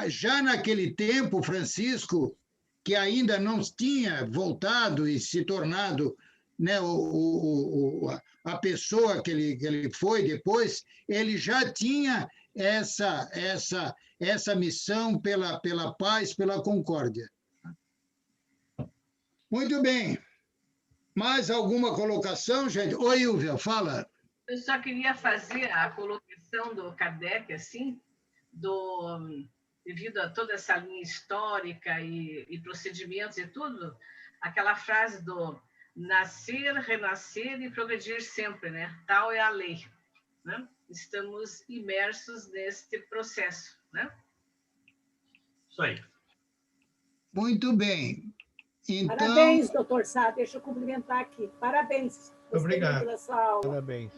S1: já naquele tempo, Francisco, que ainda não tinha voltado e se tornado, né, a pessoa que ele foi depois, ele já tinha essa missão pela paz, pela concórdia. Muito bem. Mais alguma colocação, gente? Oi, Ilvia, fala.
S4: Eu só queria fazer a colocação do Kardec, assim, devido a toda essa linha histórica e procedimentos e tudo, aquela frase do nascer, renascer e progredir sempre, né? Tal é a lei, né? Estamos imersos neste processo, né?
S5: Isso aí.
S1: Muito bem. Então...
S6: Parabéns, doutor Sá. Deixa eu cumprimentar aqui. Parabéns.
S2: Obrigado.
S6: Pela sua aula.
S8: Parabéns.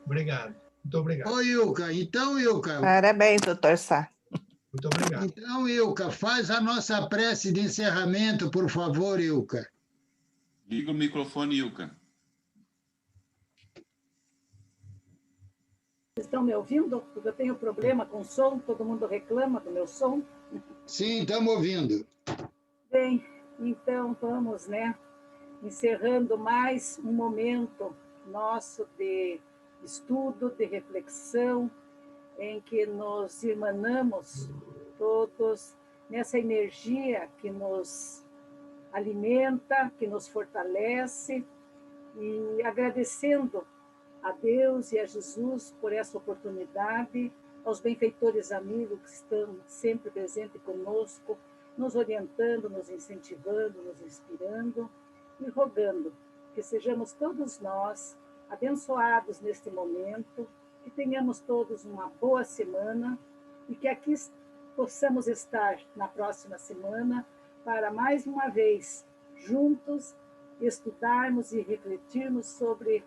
S2: Obrigado. Muito obrigado.
S1: Oi, Ilka. Então, Ilka...
S9: Parabéns, doutor Sá.
S2: Muito obrigado.
S1: Então, Ilka, faz a nossa prece de encerramento, por favor, Ilka.
S3: Liga o microfone, Ilka.
S6: Vocês estão me ouvindo? Porque eu tenho problema com o som, todo mundo reclama do meu som.
S1: Sim, estamos ouvindo.
S6: Bem, então vamos, né? Encerrando mais um momento nosso de estudo, de reflexão, em que nos irmanamos todos nessa energia que nos alimenta, que nos fortalece, e agradecendo a Deus e a Jesus por essa oportunidade, aos benfeitores amigos que estão sempre presentes conosco, nos orientando, nos incentivando, nos inspirando e rogando que sejamos todos nós abençoados neste momento, que tenhamos todos uma boa semana e que aqui possamos estar na próxima semana para mais uma vez juntos estudarmos e refletirmos sobre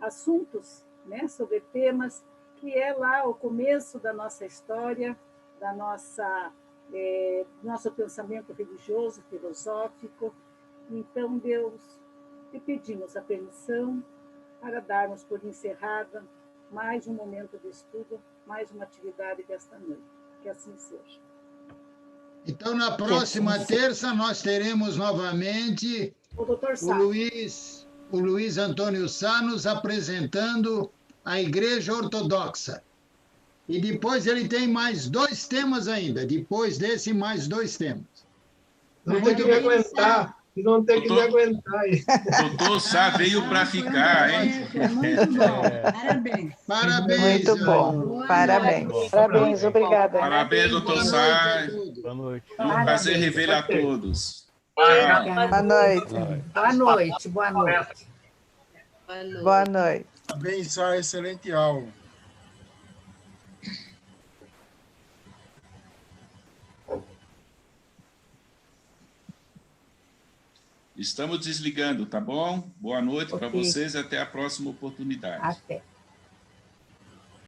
S6: assuntos, né, sobre temas que é lá o começo da nossa história, da nosso pensamento religioso, filosófico. Então, Deus, te pedimos a permissão para darmos por encerrada mais um momento de estudo, mais uma atividade desta noite. Que assim seja.
S1: Então, na próxima terça, nós teremos novamente
S6: o Dr. Sá.
S1: O Luiz Antônio Sá nos apresentando a Igreja Ortodoxa. E depois ele tem mais 2 temas ainda. Depois desse, mais 2 temas.
S2: Não tem que me aguentar. Não tem que me aguentar.
S3: Doutor Sá veio para ficar, hein?
S8: Muito bom. Parabéns.
S1: Parabéns.
S9: Muito bom. Parabéns.
S10: Parabéns, obrigada.
S3: Parabéns, doutor Sá.
S11: Boa noite.
S3: É um prazer rever a todos.
S9: Boa noite.
S8: Boa noite. Boa noite.
S9: Boa noite.
S11: Parabéns, Sá. Excelente aula.
S3: Estamos desligando, tá bom? Boa noite para vocês e até a próxima oportunidade.
S8: Até.